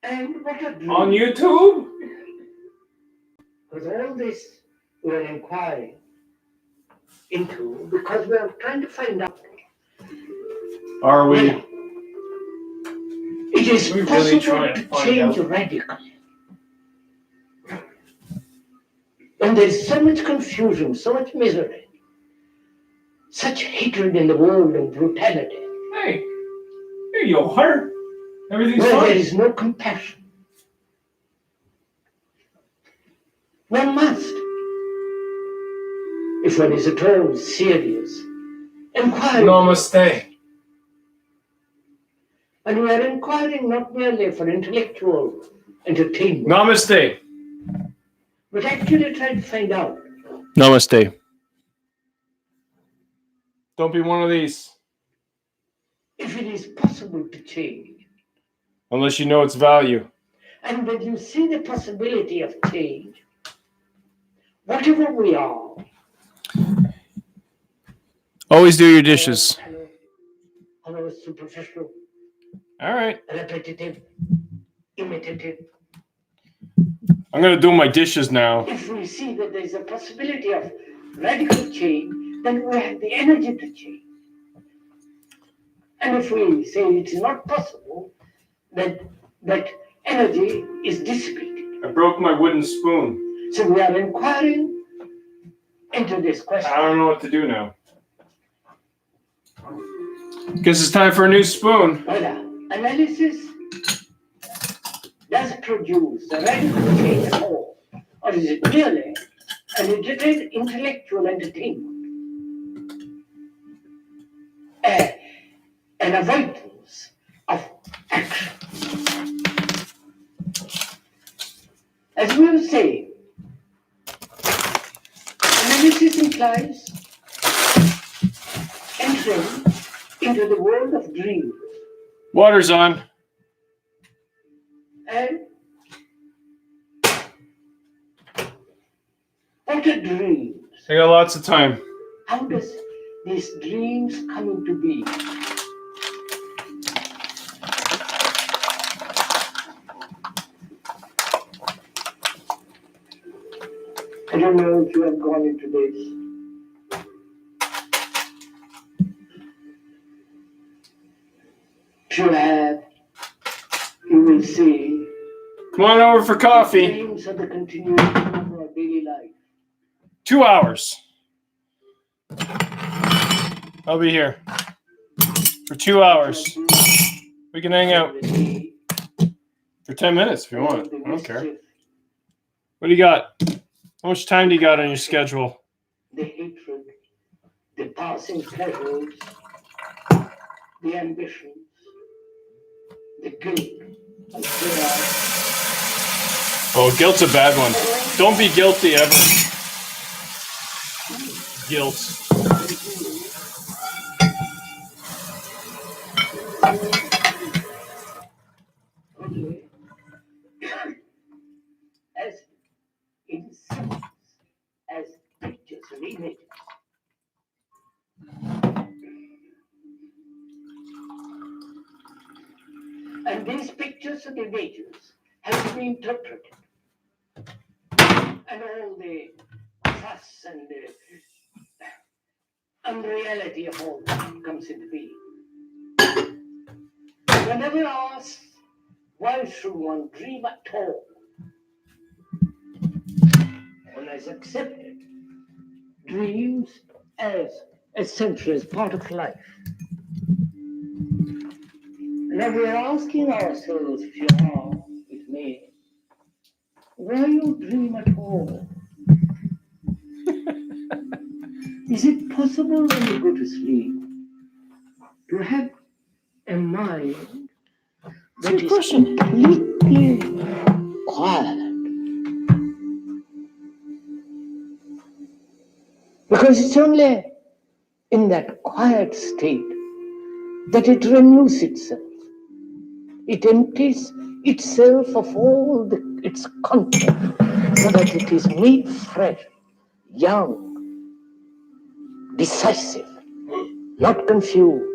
And what a dream. On YouTube? Because all this we're inquiring into because we're trying to find out. Are we? It is We possible really trying to to find change out? radically. And there's so much confusion, so much misery, such hatred in the world and brutality. Hey, here you are. Everything's Where there fine. is no compassion. One must, if one is at all serious, inquire. Namaste. And we are inquiring not merely for intellectual entertainment, Namaste. but actually trying to find out Namaste. Don't be one of these. if it is possible to change. Unless you know its value. And when you see the possibility of change, whatever we are, Always do your dishes. however superficial, All right. repetitive, imitative, I'm going to do my dishes now. if we see that there is a possibility of radical change, then we have the energy to change. And if we say it's not possible, then that energy is dissipated. I broke my wooden spoon. So we are inquiring into this question. I don't know what to do now. Guess it's time for a new spoon. Whether analysis does produce a radical change at all, or is it merely an intellectual entertainment? An avoidance of action. As we were saying, analysis implies entering into the world of dreams. Water's on. And what are dreams? I got lots of time. How does these dreams come into being? I don't know if you have gone into this. If you have, you will see. Come on over for coffee. Dreams are the continuation of our daily life. 2 hours. I'll be here for 2 hours. We can hang out for 10 minutes if you want. I don't care. What do you got? How much time do you got on your schedule? The hatred, the passing pleasures, the ambitions, the guilt, and fear. Oh, guilt's a bad one. Don't be guilty ever. Guilt. As in symbols, as pictures and images. And these pictures and images have to be interpreted. And all the fuss and the unreality of all that comes into being. Whenever asked, why should one dream at all? One has accepted dreams as essential, as part of life. Now we are asking ourselves, if you are with me, why you dream at all? Is it possible when you go to sleep to have a mind that is completely quiet? Because it's only in that quiet state that it renews itself. It empties itself of all its content so that it is made fresh, young, decisive, not confused.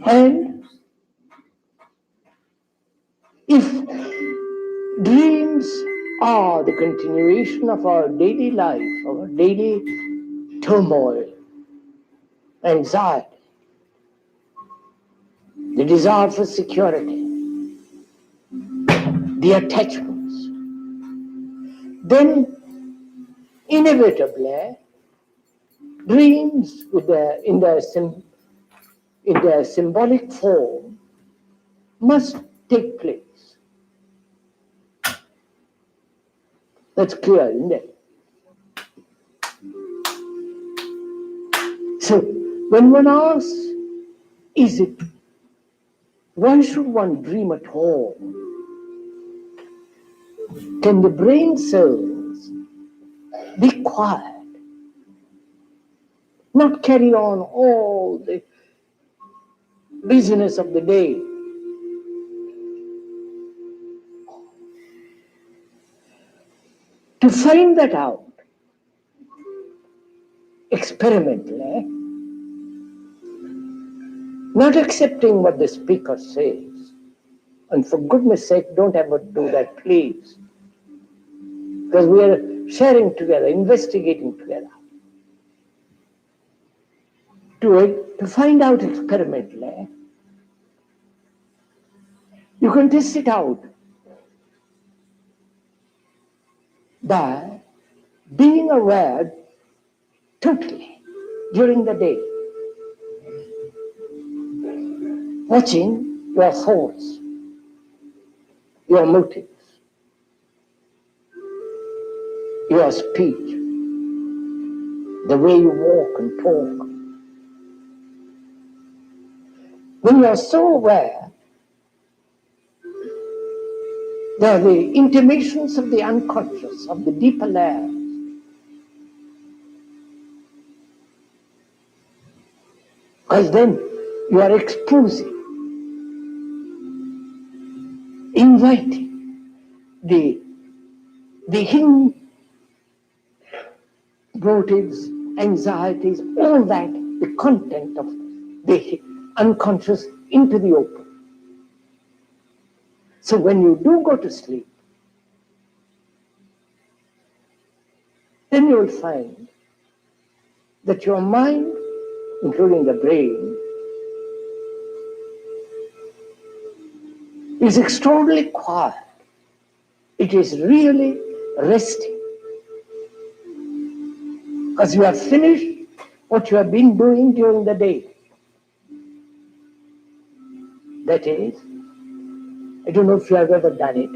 And If dreams are the continuation of our daily life, our daily turmoil, anxiety, the desire for security, the attachments, then inevitably dreams in their symbolic form must take place. That's clear, isn't it? So when one asks, why should one dream at all? Can the brain cells be quiet, not carry on all the busyness of the day? To find that out experimentally, not accepting what the speaker says, and for goodness sake, don't ever do that, please, because we are sharing together, investigating together. To find out experimentally, you can test it out by being aware totally during the day, watching your thoughts, your motives, your speech, the way you walk and talk. When you are so aware, they are the intimations of the unconscious, of the deeper layers. Because then you are exposing, inviting the hidden motives, anxieties, all that, the content of the unconscious into the open. So when you do go to sleep, then you will find that your mind, including the brain, is extraordinarily quiet. It is really resting. Because you have finished what you have been doing during the day. That is, I don't know if you have ever done it.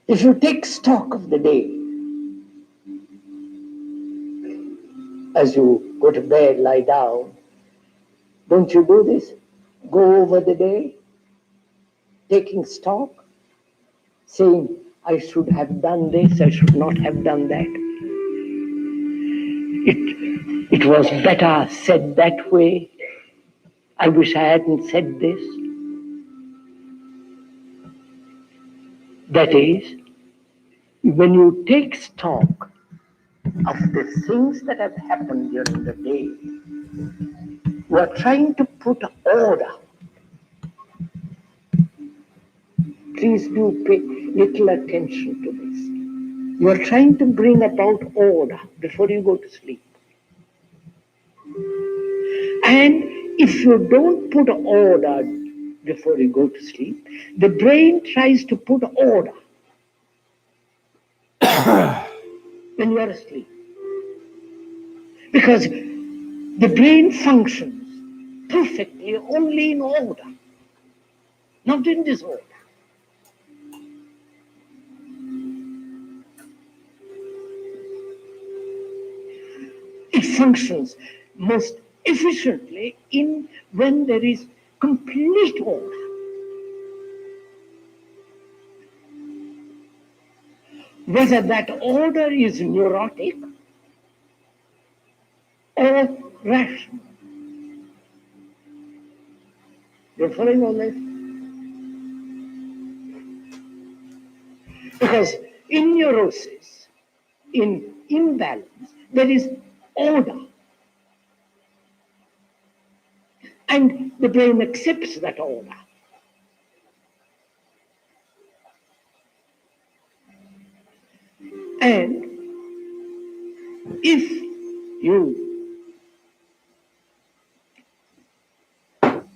If you take stock of the day, as you go to bed, lie down, don't you do this? Go over the day, taking stock, saying, I should have done this, I should not have done that. It was better said that way. I wish I hadn't said this. That is, when you take stock of the things that have happened during the day, you are trying to put order. Please do pay little attention to this. You are trying to bring about order before you go to sleep. And if you don't put order before you go to sleep, the brain tries to put order when you are asleep. Because the brain functions perfectly only in order, not in disorder. It functions most efficiently when there is complete order. Whether that order is neurotic or rational. You're following on this? Because in neurosis, in imbalance, there is order. And the brain accepts that order. And if you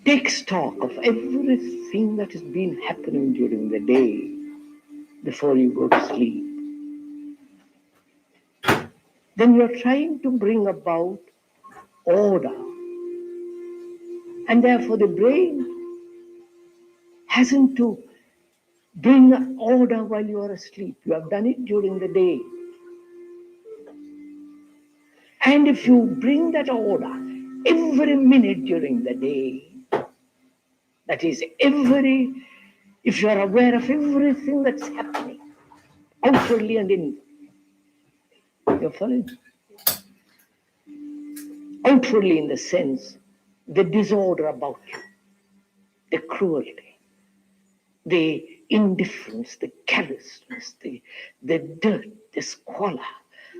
take stock of everything that has been happening during the day before you go to sleep, then you're trying to bring about order. And therefore the brain hasn't to bring order while you are asleep. You have done it during the day. And if you bring that order every minute during the day, that is if you are aware of everything that's happening, outwardly and inwardly, you're following? Outwardly in the sense, the disorder about you, the cruelty, the indifference, the callousness, the dirt, the squalor,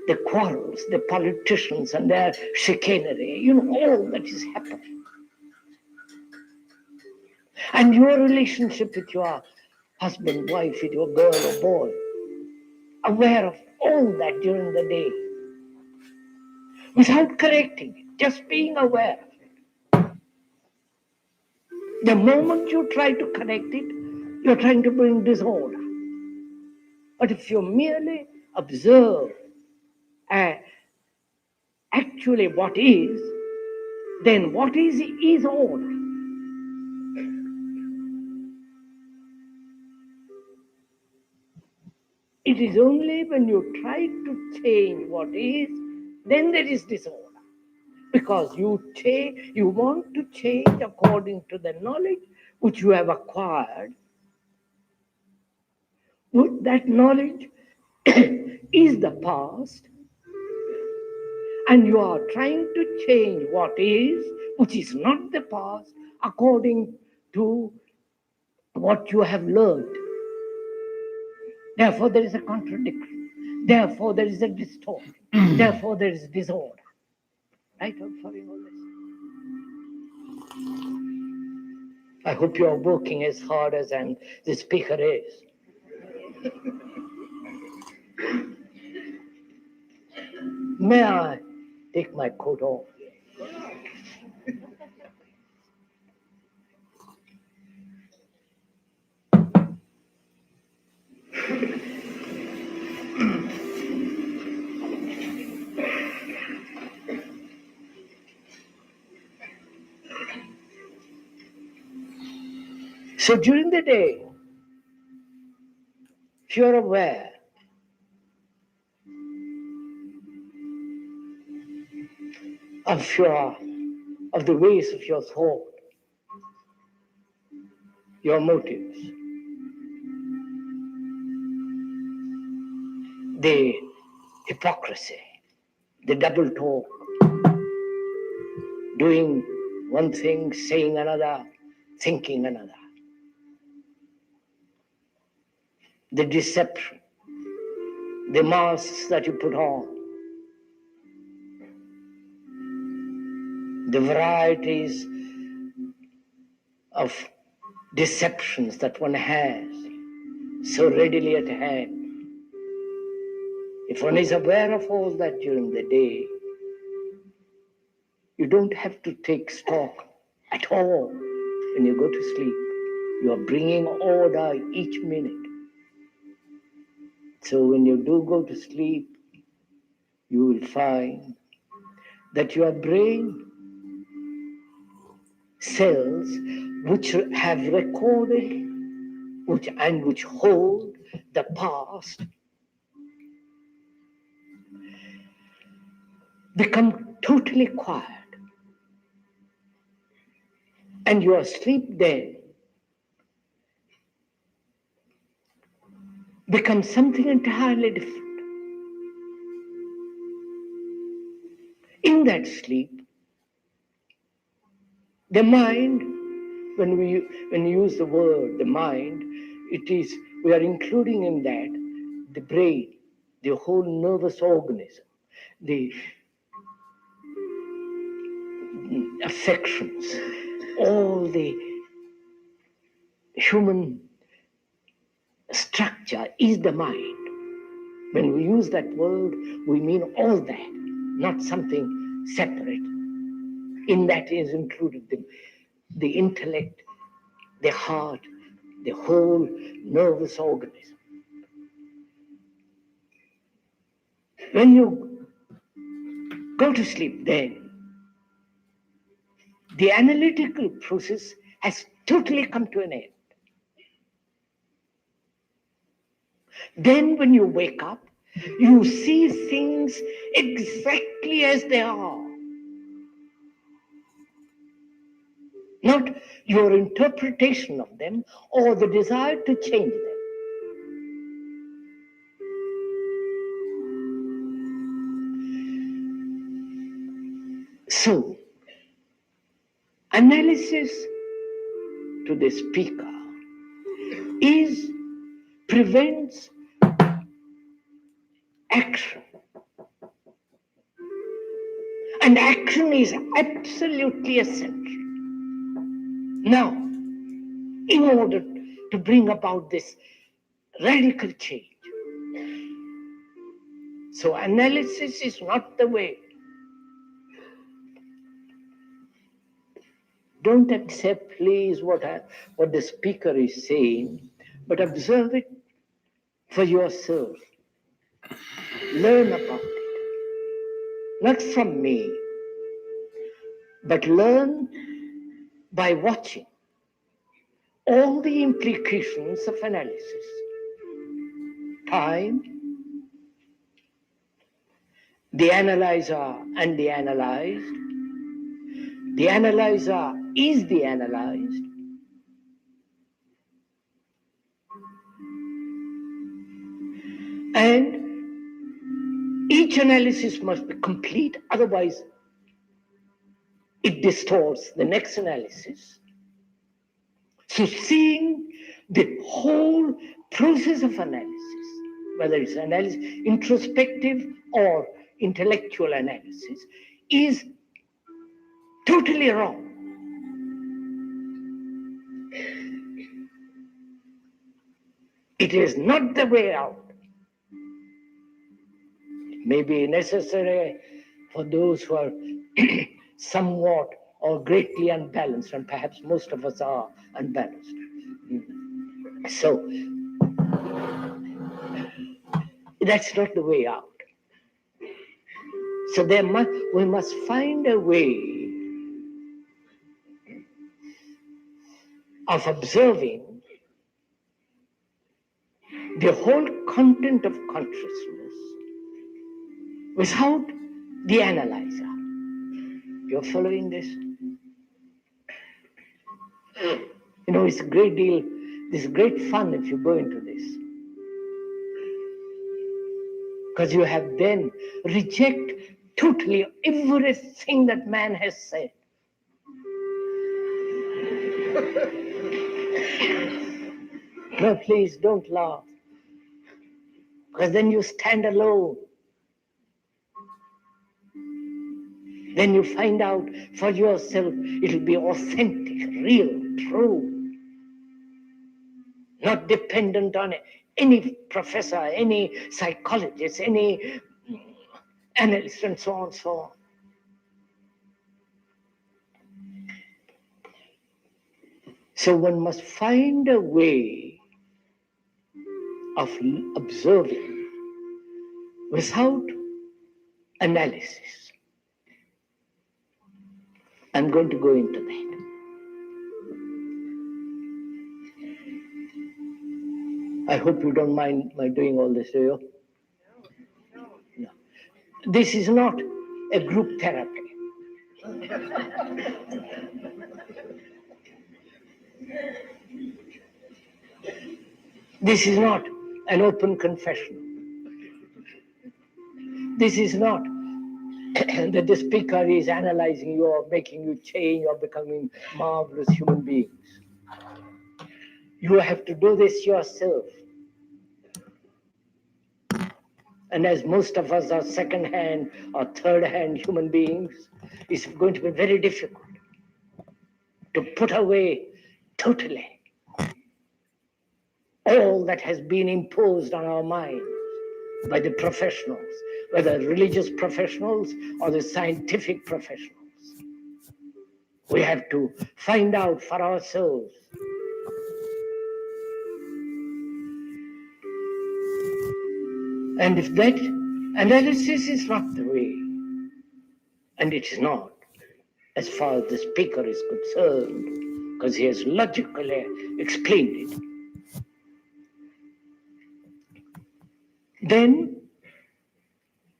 the quarrels, the politicians and their chicanery, all that is happening. And your relationship with your husband, wife, with your girl or boy, aware of all that during the day, without correcting it, just being aware of it. The moment you try to correct it, you're trying to bring disorder. But if you merely observe actually what is, then what is order. It is only when you try to change what is, then there is disorder. Because you want to change according to the knowledge which you have acquired. That knowledge is the past, and you are trying to change what is, which is not the past, according to what you have learned. Therefore, there is a contradiction. Therefore, there is a distortion. Therefore, there is disorder. Right? I'm following all this. I hope you are working as hard as the speaker is. May I take my coat off? So during the day, if you're aware of the ways of your thought, your motives, the hypocrisy, the double talk, doing one thing, saying another, thinking another, the deception, the masks that you put on, the varieties of deceptions that one has so readily at hand. If one is aware of all that during the day, you don't have to take stock at all when you go to sleep. You are bringing order each minute. So when you do go to sleep, you will find that your brain cells which have recorded which hold the past become totally quiet. And your sleep then becomes something entirely different. In that sleep, the mind, when we use the word the mind, we are including in that the brain, the whole nervous organism, the affections, all the human structure is the mind. When we use that word, we mean all that, not something separate. In that is included the intellect, the heart, the whole nervous organism. When you go to sleep, then the analytical process has totally come to an end. Then when you wake up, you see things exactly as they are. Not your interpretation of them or the desire to change them. So, analysis to the speaker prevents action. And action is absolutely essential. Now, in order to bring about this radical change, so analysis is not the way. Don't accept, please, what the speaker is saying, but observe it for yourself. Learn about it. Not from me, but learn by watching all the implications of analysis. Time, the analyzer and the analyzed. The analyzer is the analyzed. And each analysis must be complete, otherwise it distorts the next analysis. So seeing the whole process of analysis, whether it's analysis, introspective or intellectual analysis, is totally wrong. It is not the way out. It may be necessary for those who are somewhat or greatly unbalanced, and perhaps most of us are unbalanced. So, that's not the way out. So we must find a way of observing the whole content of consciousness without the analyzer. You're following this? You know, it's a great deal, this great fun if you go into this. Because you have then reject totally everything that man has said. No, please don't laugh. Because then you stand alone. Then you find out for yourself, it'll be authentic, real, true. Not dependent on any professor, any psychologist, any analyst, and so on and so on. So one must find a way of observing without analysis. I'm going to go into that. I hope you don't mind my doing all this, do you? No. This is not a group therapy. This is not an open confession. This is not that the speaker is analyzing you or making you change or becoming marvelous human beings. You have to do this yourself. And as most of us are second-hand or third-hand human beings, it's going to be very difficult to put away totally all that has been imposed on our minds by the professionals, whether religious professionals or the scientific professionals. We have to find out for ourselves. And if that analysis is not the way, and it is not, as far as the speaker is concerned, because he has logically explained it, then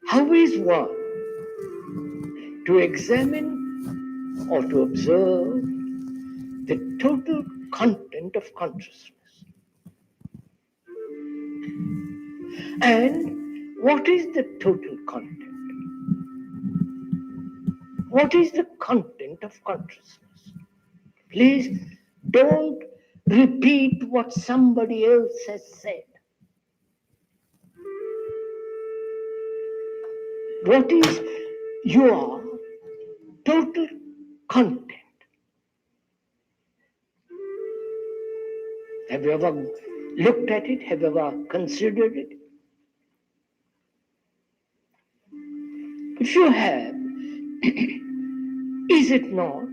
how is one to examine or to observe the total content of consciousness? And what is the total content? What is the content of consciousness? Please don't repeat what somebody else has said. What is your total content? Have you ever looked at it? Have you ever considered it? If you have, is it not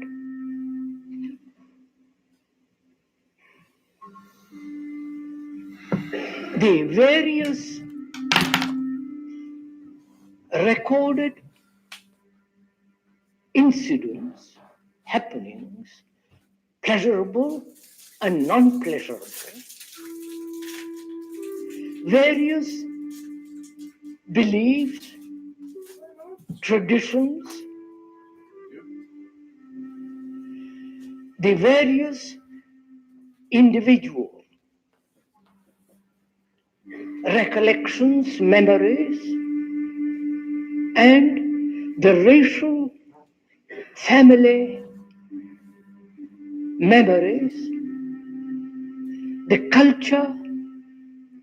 the various recorded incidents, happenings, pleasurable and non-pleasurable, various beliefs, traditions, the various individual recollections, memories, and the racial family memories, the culture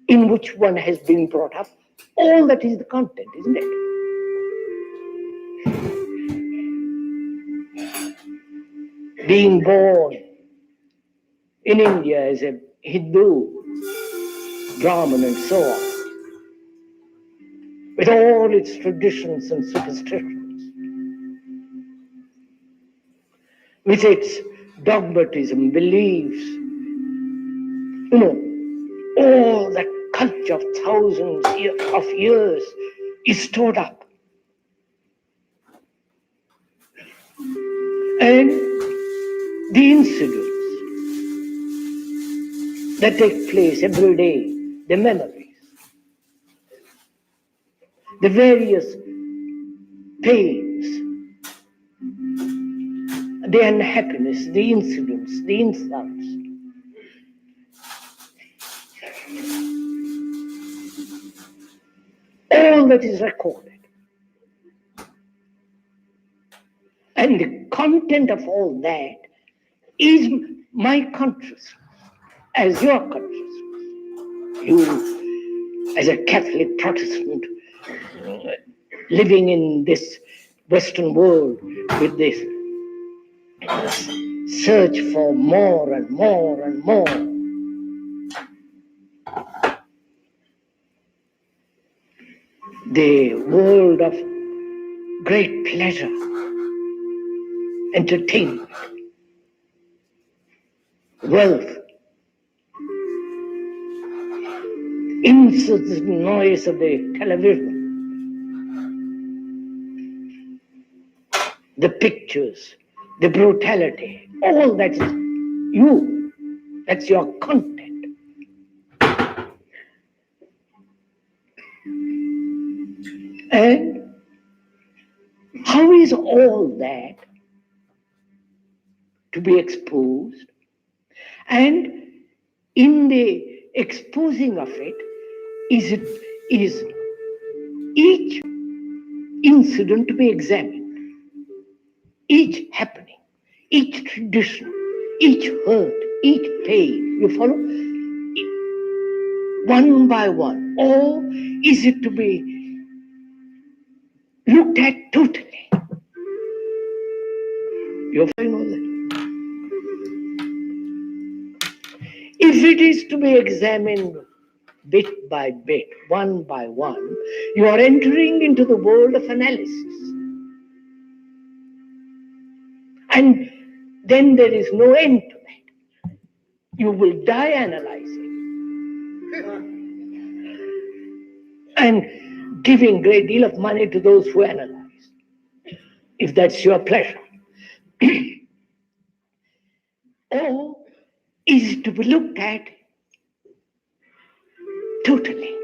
in which one has been brought up, all that is the content, isn't it? Being born in India as a Hindu, Brahmin and so on, with all its traditions and superstitions, with its dogmatism, beliefs, all that culture of thousands of years is stored up. And the incidents that take place every day, the memories, the various pains, the unhappiness, the incidents, the insults, all that is recorded. And the content of all that is my consciousness, as your consciousness. You, as a Catholic Protestant, living in this Western world with this search for more and more and more. The world of great pleasure, entertainment, wealth, incessant noise of the television, the pictures, the brutality, all that is you. That's your content. And how is all that to be exposed? And in the exposing of it, is each incident to be examined, each happening, each tradition, each hurt, each pain, you follow? One by one, or is it to be looked at totally? You're following all that? If it is to be examined bit by bit, one by one, you are entering into the world of analysis. And then there is no end to it. You will die analyzing and giving great deal of money to those who analyze, if that's your pleasure. Or is to be looked at totally.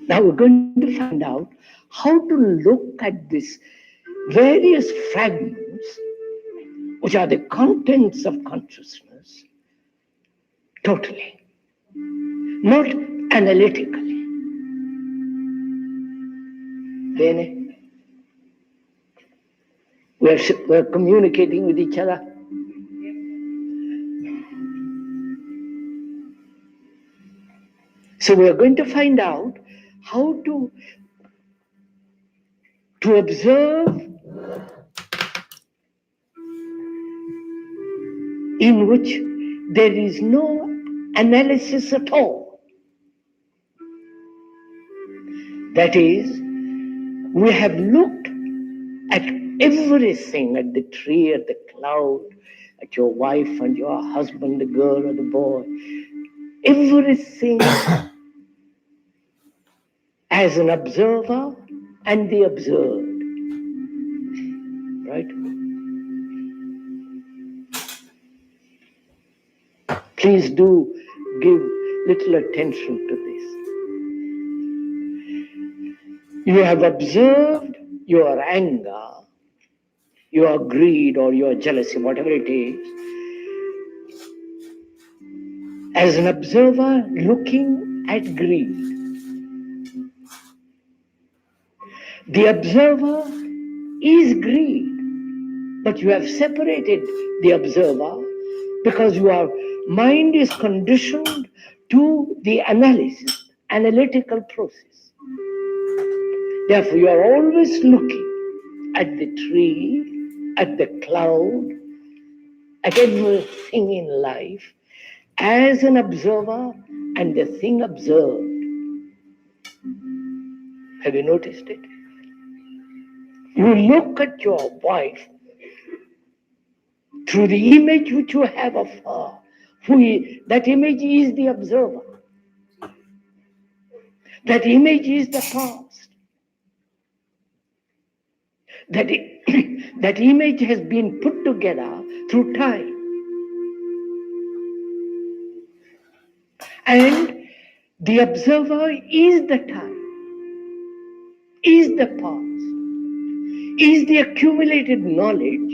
Now we're going to find out how to look at these various fragments, which are the contents of consciousness, totally, not analytically. Bene? We're communicating with each other. So we're going to find out how to observe in which there is no analysis at all. That is, we have looked at everything, at the tree, at the cloud, at your wife and your husband, the girl or the boy, everything as an observer and the observed. Right? Please do give little attention to this. You have observed your anger, your greed, or your jealousy, whatever it is, as an observer looking at greed. The observer is greed, but you have separated the observer because your mind is conditioned to the analytical process. Therefore, you are always looking at the tree, at the cloud, at everything in life as an observer and the thing observed. Have you noticed it? You look at your wife through the image which you have of her. That image is the observer. That image is the past. That image has been put together through time. And the observer is the time, is the past, is the accumulated knowledge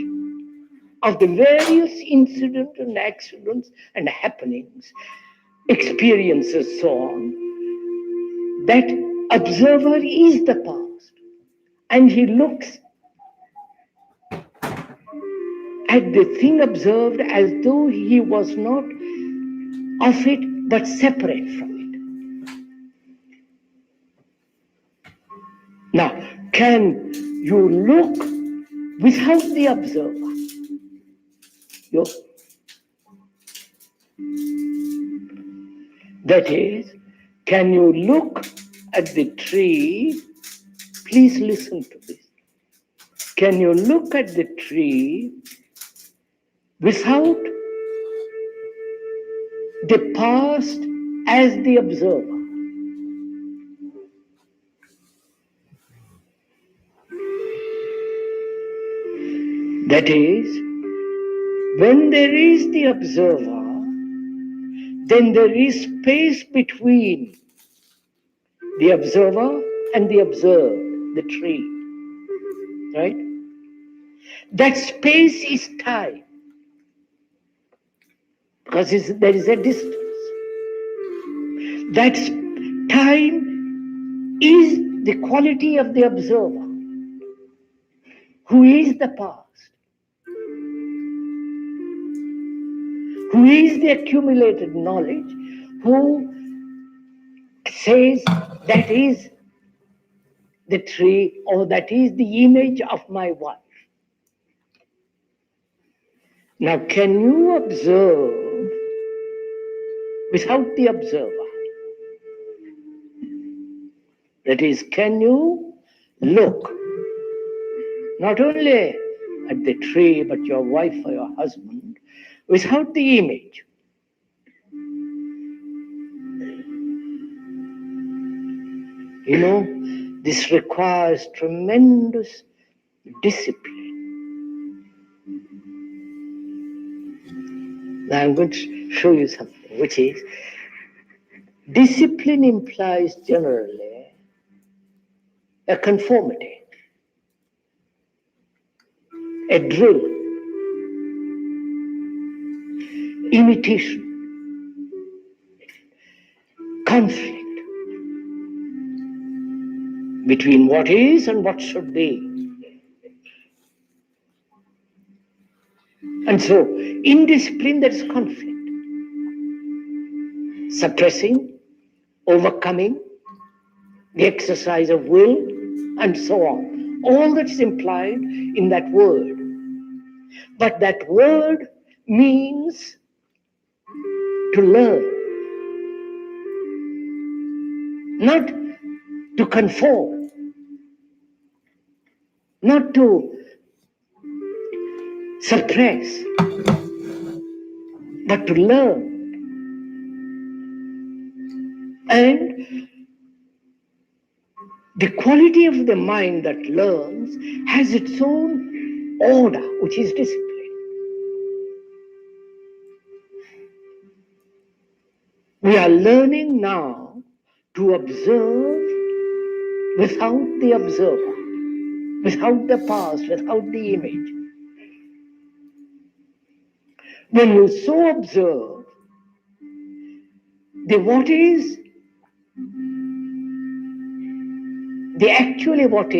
of the various incidents and accidents and happenings, experiences, so on. That observer is the past. And he looks at the thing observed as though he was not of it but separate from it. Now, can you look without the observer? That is, can you look at the tree? Please listen to this. Can you look at the tree without the past as the observer? That is, when there is the observer, then there is space between the observer and the observed, the tree. Right? That space is time. Because there is a distance. That time is the quality of the observer, who is the past, who is the accumulated knowledge, who says that is the tree or that is the image of my wife. Now, can you observe without the observer. That is, can you look not only at the tree, but your wife or your husband without the image? You know, this requires tremendous discipline. Now I'm going to show you something, which is discipline implies generally a conformity, a drill, imitation, conflict between what is and what should be. And so, in discipline, there is conflict. Suppressing, overcoming, the exercise of will, and so on. All that is implied in that word. But that word means to learn, not to conform, not to suppress, but to learn. And the quality of the mind that learns has its own order, which is discipline. We are learning now to observe without the observer, without the past, without the image. When you so observe, the what is, the actually what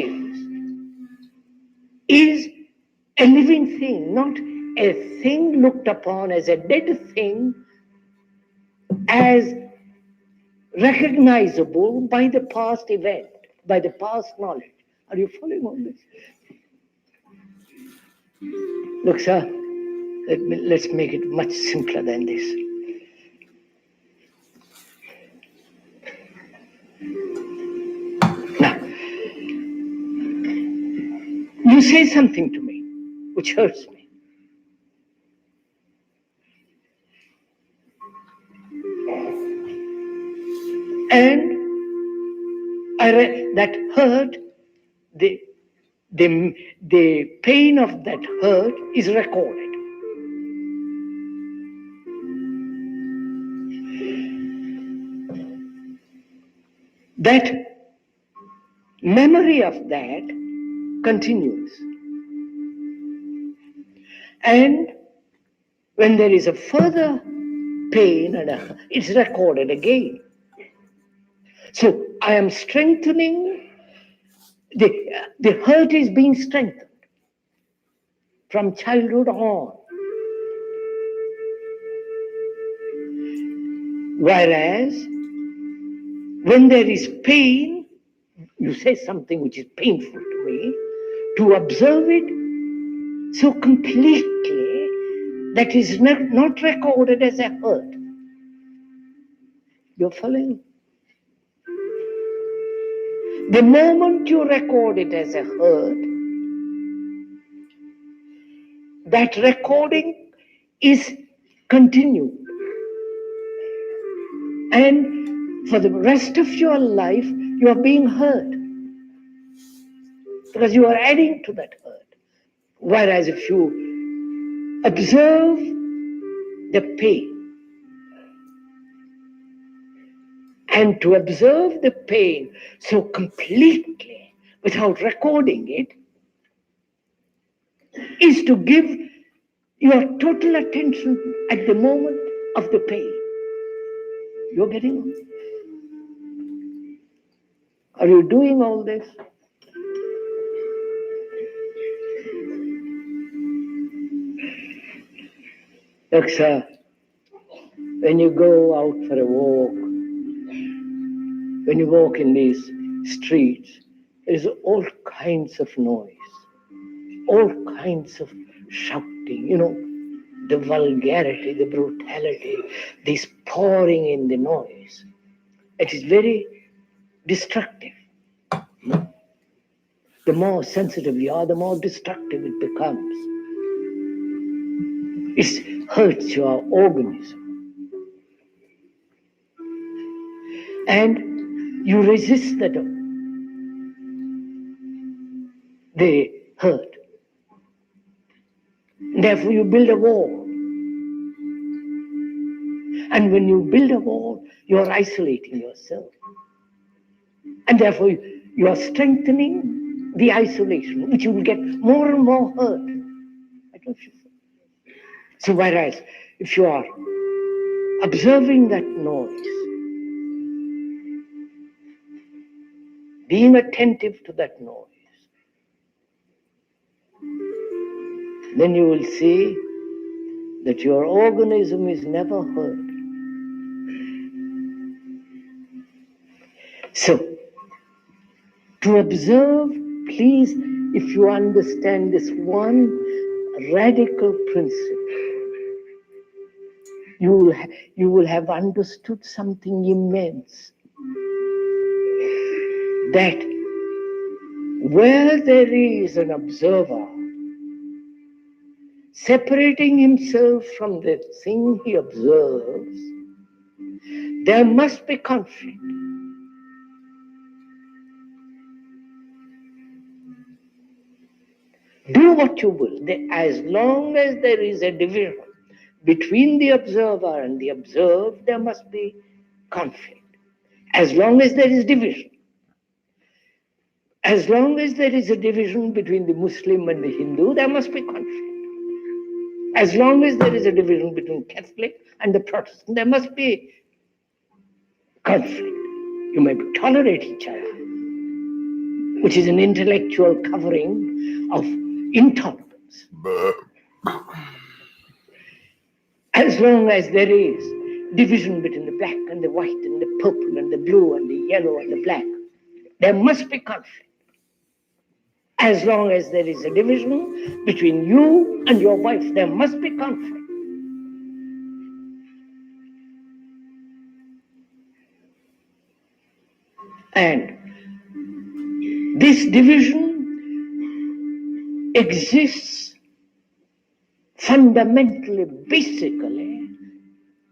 is a living thing, not a thing looked upon as a dead thing, as recognizable by the past event, by the past knowledge. Are you following all this? Look, sir, let's make it much simpler than this. Now, you say something to me which hurts me. And that hurt, the pain of that hurt is recorded. That memory of that continues. And when there is a further pain, it's recorded again. So I am strengthening, the hurt is being strengthened from childhood on. Whereas when there is pain, you say something which is painful to me, to observe it so completely that is not recorded as a hurt. You're following? The moment you record it as a hurt, that recording is continued. And for the rest of your life, you are being hurt. Because you are adding to that hurt. Whereas if you observe the pain, and to observe the pain so completely without recording it is to give your total attention at the moment of the pain. You're getting on? Are you doing all this? Look, sir, when you go out for a walk, when you walk in these streets, there's all kinds of noise, all kinds of shouting, the vulgarity, the brutality, this pouring in the noise. It is very destructive. The more sensitive you are, the more destructive it becomes. It hurts your organism. And you resist the hurt. Therefore, you build a wall. And when you build a wall, you are isolating yourself. And therefore, you are strengthening the isolation, which you will get more and more hurt. I don't you see? So, whereas if you are observing that noise, being attentive to that noise, then you will see that your organism is never hurt. So, to observe, please, if you understand this one radical principle, you will have understood something immense. That where there is an observer separating himself from the thing he observes, there must be conflict. Do what you will, as long as there is a division between the observer and the observed, there must be conflict. As long as there is division, as long as there is a division between the Muslim and the Hindu, there must be conflict. As long as there is a division between Catholic and the Protestant, there must be conflict. You may tolerate each other, which is an intellectual covering of intolerance. As long as there is division between the black and the white and the purple and the blue and the yellow and the black, there must be conflict. As long as there is a division between you and your wife, there must be conflict. And this division exists fundamentally, basically,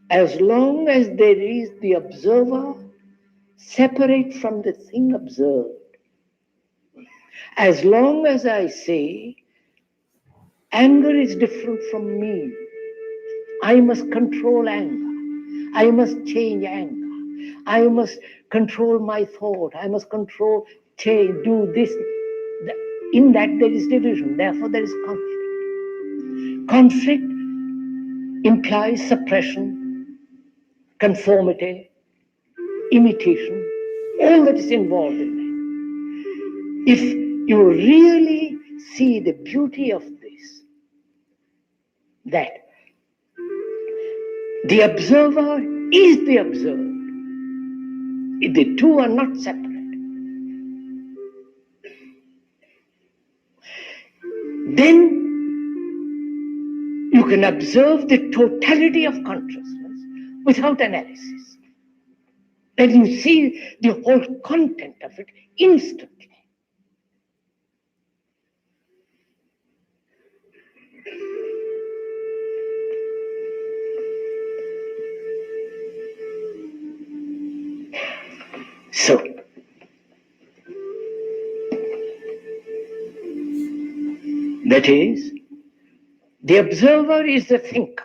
as long as there is the observer separate from the thing observed. As long as I say, anger is different from me, I must control anger, I must change anger, I must control my thought, I must control, change, do this. In that there is division, therefore there is conflict. Conflict implies suppression, conformity, imitation, all that is involved in it. If you really see the beauty of this, that the observer is the observed, the two are not separate. Then you can observe the totality of consciousness without analysis. Then you see the whole content of it instantly. So, that is, the observer is the thinker.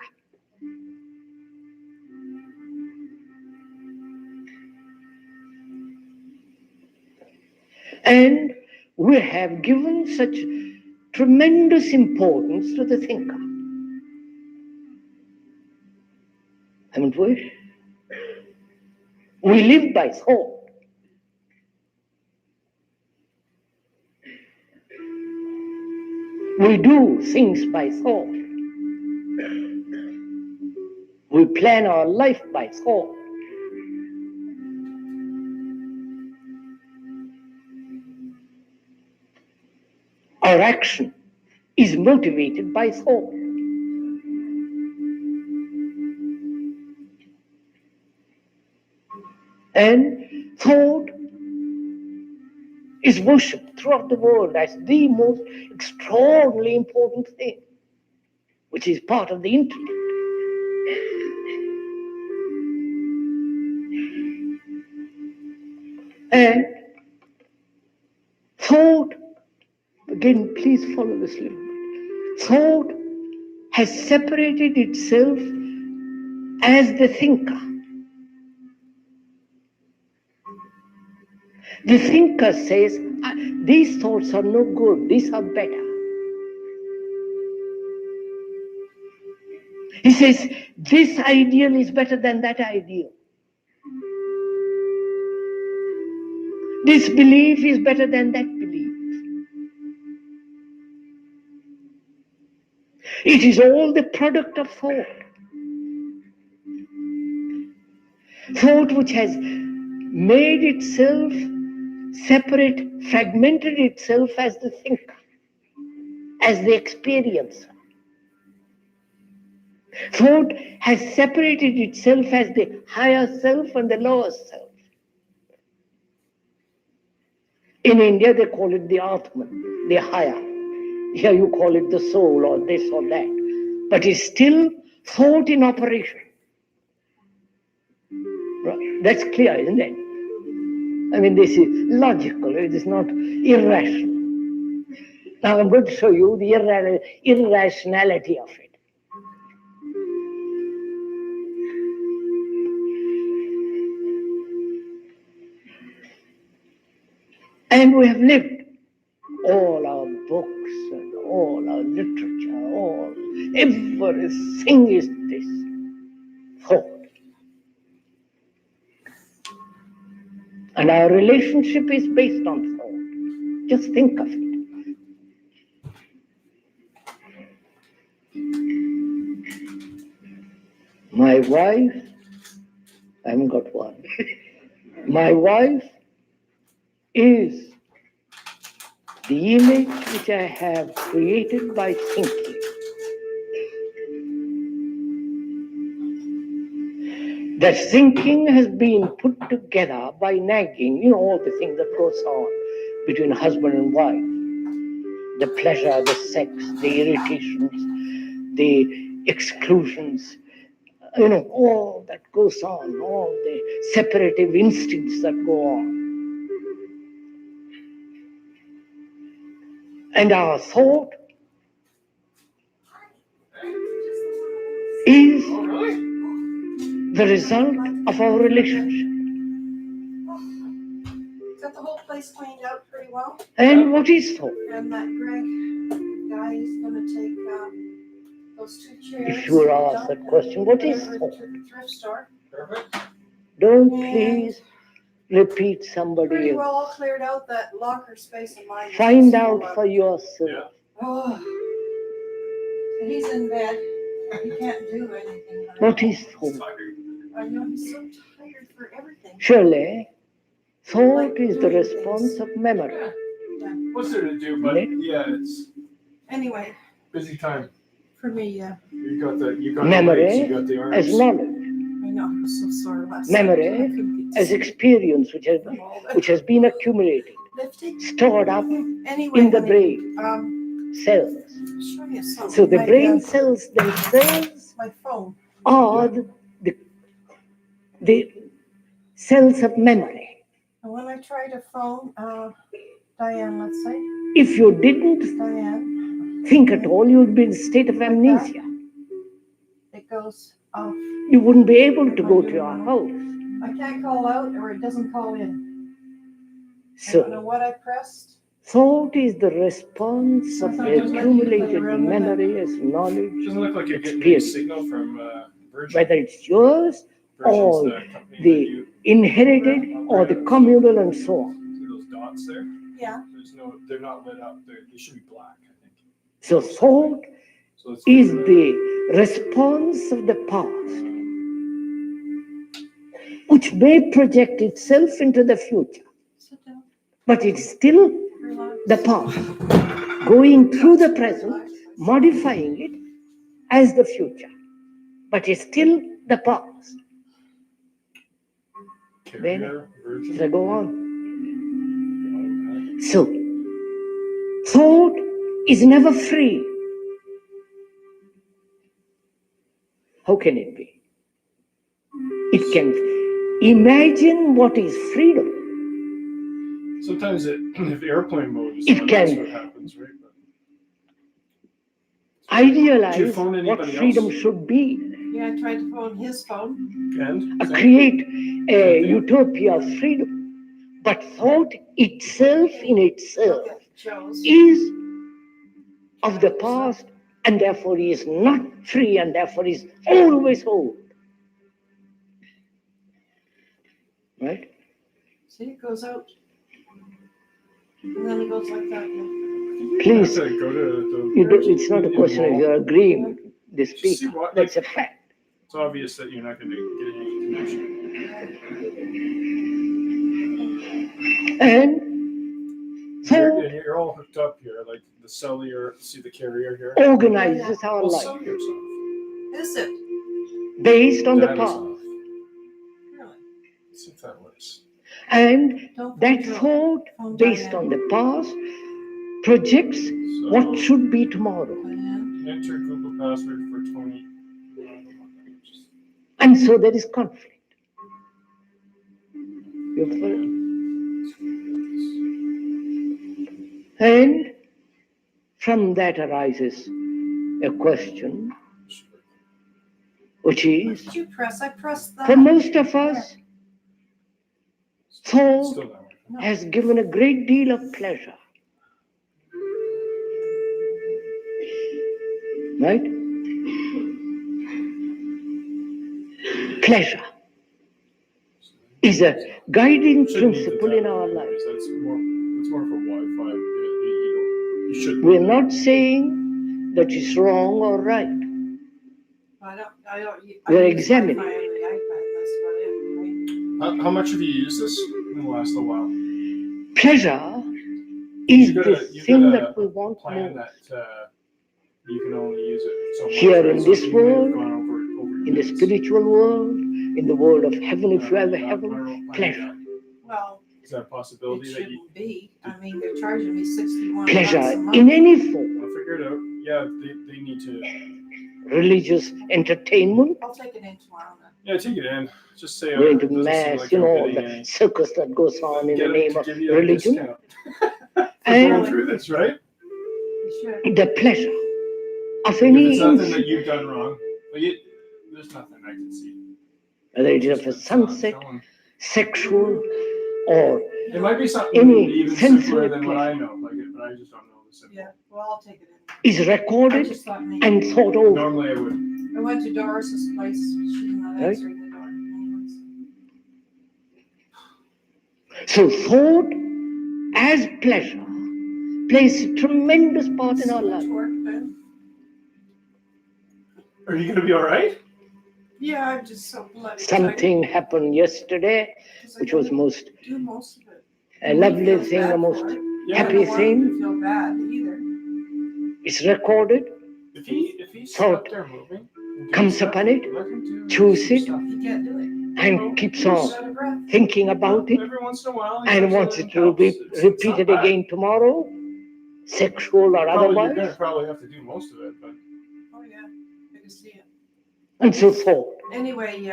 And we have given such tremendous importance to the thinker. Haven't we? We live by thought. We do things by thought. We plan our life by thought. Our action is motivated by thought. And thought is worshipped throughout the world as the most extraordinarily important thing, which is part of the intellect. And thought, again, please follow this little bit. Thought has separated itself as the thinker. The thinker says, these thoughts are no good, these are better. He says, this ideal is better than that ideal. This belief is better than that belief. It is all the product of thought. Thought which has made itself separate, fragmented itself as the thinker, as the experiencer. Thought has separated itself as the higher self and the lower self. In India, they call it the Atman, the higher. Here you call it the soul or this or that. But it's still thought in operation. Right. That's clear, isn't it? I mean, this is logical, it is not irrational. Now I'm going to show you the irrationality of it. And we have lived all our books and all our literature, everything is this thought. And our relationship is based on thought. Just think of it. My wife, I haven't got one. My wife is the image which I have created by thinking. That thinking has been put together by nagging, all the things that goes on between husband and wife. The pleasure, the sex, the irritations, the exclusions, all that goes on, all the separative instincts that go on. And our thought is the result of our relationship. Got the whole place cleaned out pretty well. And what is thought? And that Greg guy is going to take those two chairs. If you were asked that question, what is thought? To the thrift store. Perfect. Don't And please repeat somebody Pretty else. well all cleared out that locker space in mine. Find out for yourself. Yeah. Oh, he's in bed. He can't do anything. What is thought? I know he's so tired for everything. Surely, thought is the response of memory. What's there to do, buddy? Yeah, it's Anyway, busy time. for me, yeah. You got the Memory legs, you got the arms. as knowledge. I know, I was so sore last Memory night. I couldn't get to as sleep. experience which has been accumulated, Lifting. stored up Anyway, in the honey, brain cells. I'll show you something. So the My, brain cells themselves my phone. are the cells of memory. And when I try to phone Diane, let's say, If you didn't Diane, think at all, you would be in a state of amnesia. it goes off. You wouldn't be able to go to your house. I can't call out or it doesn't call in. I don't know So what I pressed. thought is the response of the accumulated memory as knowledge, Doesn't look like you're getting a experience. signal from Virgin. Whether it's yours, Virgin's or the company the that you inherited or the communal and so on. see those dots there. Yeah. They're not lit up. They should be black, I think. So thought So let's is figure it the response of the past, which may project itself into the future, Sit down. but it's still Relax. the past, going through the present, modifying it as the future, but it's still the past. out. carrier version. Should I go on? So, thought is never free. How can it be? It can imagine what is freedom. Sometimes if airplane mode is It on, can- that's what happens, right? But Idealize phone what anybody freedom else? should be. Yeah, I tried to phone his phone. and Create a thing. utopia of freedom. But thought itself in itself Okay, Joe's. is of the past and therefore is not free and therefore is always old. Right? See, it goes out. And then it goes like that. Yeah. Please, You have to go to it's not a question of you're agreeing with the See speaker. what- That's a fact. It's obvious that you're not going to get any connection. And thought You're all hooked up here, like the cellular. See the carrier here. organizes our Well, life cellular's off. Is it? based on the Data's past. off. Really? Let's see if that works. And Don't that phone Joe. thought Phone based Diane. on the past projects So, what should be tomorrow. Diane. enter Google password for 20. And so there is conflict. You follow? And from that arises a question, which What is, did you press? I pressed that. for most of us, thought Still not working. No. has given a great deal of pleasure. Right? Pleasure is a guiding Shouldn't need the principle in data our anyways. life. That's more for Wi-Fi. You shouldn't. We're not saying that it's wrong or right. I don't. We're use examining. Wi-Fi on the iPad. That's about it, right? How much have you used this in the last little while? Pleasure is You the got a thing that we want plan more. that you can only use it so much. Here right? in So this you may have world, gone over In the units. spiritual world, in the world of heaven, if you have a I heaven, don't know. pleasure. Well, Is that a it possibility that you? shouldn't be. I mean, they're charging me 61 Pleasure bucks a month. in any form, I'll figure it out. Yeah, they need to. religious entertainment, I'll take it in tomorrow then. Yeah, take it in. Just say going it to doesn't seem mass, like you I'm know, getting the any. circus that goes on in Get the them name to of give you a religion, discount. For And- going through this, right? You should. the pleasure of If any it's nothing that incident, you've done wrong, but there's nothing I can see. whether it is of a Just not sunset, showing. sexual, or It might be something Any even sensory simpler than what pleasure. I know, but I just don't know the simple. Yeah, well, I'll take it in. is I recorded just thought maybe. and thought over. Normally I would. I went to Doris's place. She's not Right. answering the door. Anyways. So thought as pleasure plays a tremendous part in our So much life. work, Ben. Are you gonna be all right? Yeah, I'm just so bloody tired. Something happened yesterday, 'Cause I which was gotta most do most of it. a And he lovely feels thing, bad a for most it. Yeah. I happy don't want him thing. to feel bad either. It's recorded, If he's Thought up there moving, and doing comes stuff, upon it, let him do choose some it, stuff. He can't do it. and keeps He's on out of breath. thinking about it, Every once in a while, he and does wants it it to be helps. It's not repeated bad. again tomorrow, sexual or You're gonna otherwise, probably have to do most of it, but Oh, yeah, I can see it. and so thought Anyway,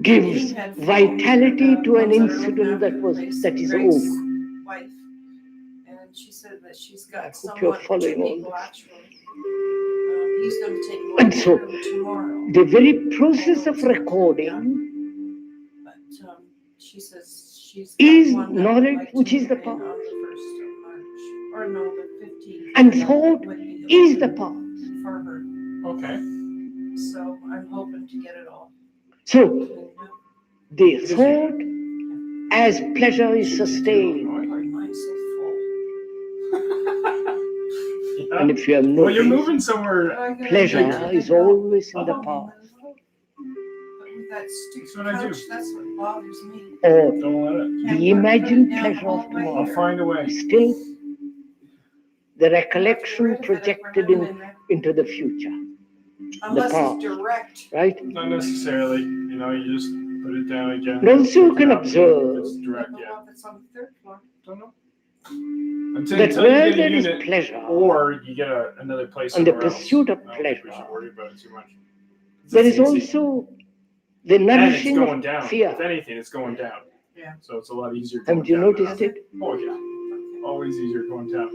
gives Dean had phoned vitality the to an ones that are looking incident after that the was place, that is Greg's over. wife, and she said that she's I got hope someone, you're two following all people this. actually. He's gonna take And one so- through tomorrow, The very process of recording but she says she's got is one that would knowledge, like to which is move the in past. on the 1st of March, or no, the 15th. And That thought would be is the open past. for her, okay. so I'm hoping to get it all So cleaned up. the thought as pleasure is sustained. Mine's so Yeah. And if you have Well, you're noticed, moving somewhere. full. pleasure is always in the Uh-huh. past. But with that stupid That's what I do. couch, that's what bothers me. Or Don't let it. Can't the put imagined it down pleasure all of the way tomorrow I'll find a way. is still the Get recollection rid of it if we're projected living in there. into the future, Unless past. it's direct. right? Not necessarily. You know, you just Put it down again. And also you can Pick it up. observe It's direct, Well, yeah. if it's on the third floor. Don't know. Until that you where get a there is unit, pleasure, or you get another place and the somewhere else. pursuit of I don't think we pleasure, should worry about it too much. there It's is easy. also the And it's nourishing going of down. If fear. anything, it's going down. Yeah. So it's a lot easier going Haven't you down. noticed now. it? Oh yeah. Always easier going down.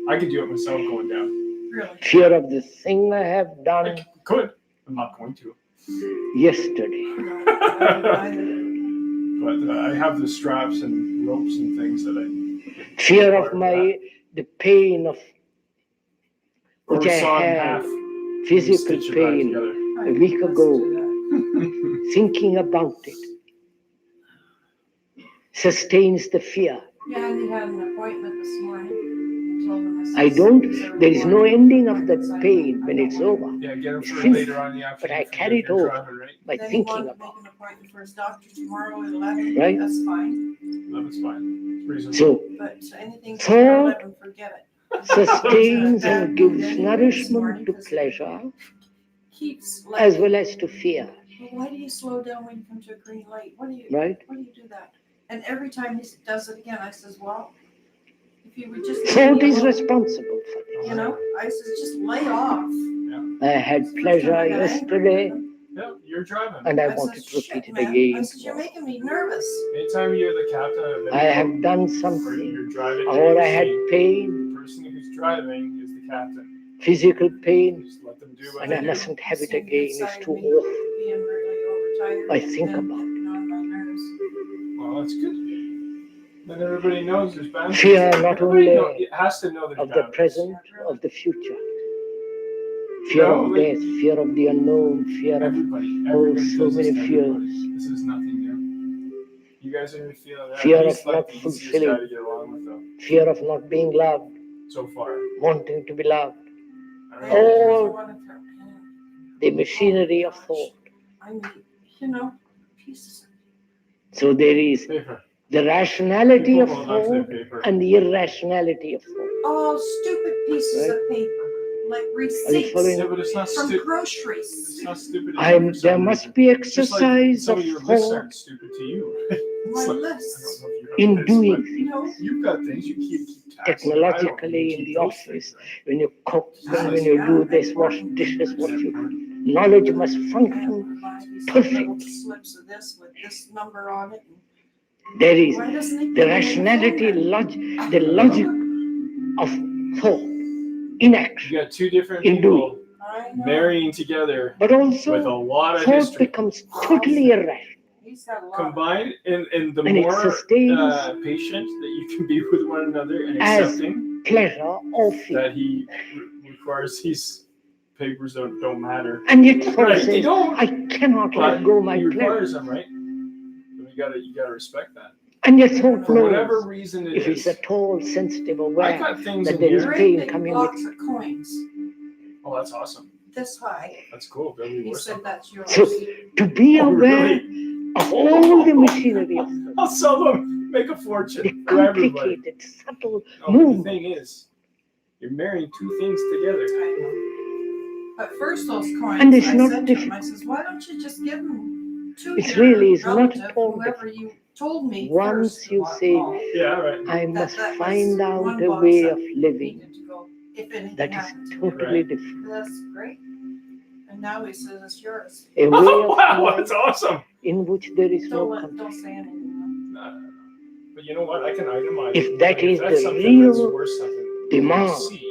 I could do it myself going down. Really? Fear of the thing I have I done could. I'm not going to. yesterday. No, I don't either. But I have the straps and ropes and things that I. Fear of the pain of Or which I saw in had, half. physical Stitch it back pain, together. a week Let's ago, do thinking about it sustains the fear. that. Yeah, and he had an appointment this morning. Told him I don't, said, there is no "Morning ending of appointments, that I pain don't when it's want over Yeah, get them It's for finished. later on in the afternoon. But I for carry if it you're over. driving, right? by Then he thinking wanted to about make an appointment for his doctor tomorrow at 11. Right. That's fine. That's fine. It's reasonable. it. So But anything Thought before 11, forget it. sustains Bad and gives mood anyway this nourishment morning to 'cause pleasure Keeps as like, well as to fear, well, why do you slow down when you come to a green light? Why do you do that? And every time he does it again, I says, well, if you would just leave Thought me is alone, responsible for this. you know, I says, just lay off. I had It's the first time pleasure I got angry yesterday with him. Yeah, you're driving. and I I wanted says, to shit, repeat it man. I again. says, you're making me nervous. Anytime you're the captain of any I have boat, done or something, you're driving, or I had the pain, person who's driving is the captain. physical pain, Just let them do what and they I do. mustn't have it Seeing again. inside It's of too me awful. Being really overtired. I think and about getting on my nerves. Well, that's good. Then everybody knows there's boundaries. Fear not Everybody only it has to know there's of the boundaries. present, of the future. Fear No, of like- death, fear of the unknown, fear of Everybody so does this many to fears. everybody. This is nothing new. You guys are feeling that. Fear He's of like not the easiest fulfilling. guy to get along with, though, fear of not being loved, so far. wanting to be loved, I don't I know. just All- wanna throw- the machinery of gosh. thought. I mean, you know, pieces. So there is Paper. the rationality People of hold on to their thought paper. and the irrationality of thought. All stupid pieces of paper, like receipts following? Yeah, but it's not from stupid. It's groceries. not stupid. There must be Just like exercise some of of your lists thought aren't stupid to you. It's My like- lists. I don't know if you have in lists, doing but You know, things. You've got things you keep tabs. Technologically I don't in the keep those office, things, right? when you cook, Yeah, when you do yeah, this, wash important. dishes, what you Yeah. knowledge must I function. have to buy these Perfect. little slips of this with this number on it. There is Why doesn't he the put it in rationality, phone the logic of thought in action, You got two different In people then? I know. marrying together but with a also lot of thought history. becomes totally irrational. He's got a lot. Combined, and the And it more sustains patient that you can be with one another and As accepting pleasure or fear. that he requires these papers don't matter. And yet thought Right, they says, don't. I cannot let But go my he pleasure. requires them, right? So you gotta respect that. And yet thought For whatever knows reason it if it's is. at all sensitive, I aware got things that in there is here. pain Great coming big with blocks of coins, Oh, that's awesome. this high. That's cool. That'll be He worth said something. that's yours. So to be Oh, aware really? of all the machinery of thought, I'll sell them. Make a the fortune for everybody. complicated, subtle Oh, the movement. thing is, you're marrying two things together. I know. But first those coins, And it's I not said to him, I difficult. says, why don't you just give them to It your really is not relative, at all whoever you told me Once first you about say, all, Yeah, right. I that- must that was find out one a box way that of living needed to go, if anything that is happened to me. totally Right. different. That's great. And now he says it's yours. A way Oh, of wow, life that's awesome. in which there is no Don't conflict. say anything. No. But you know what? I can itemize. If that Like, is that's the something that's real worth something. demand, See,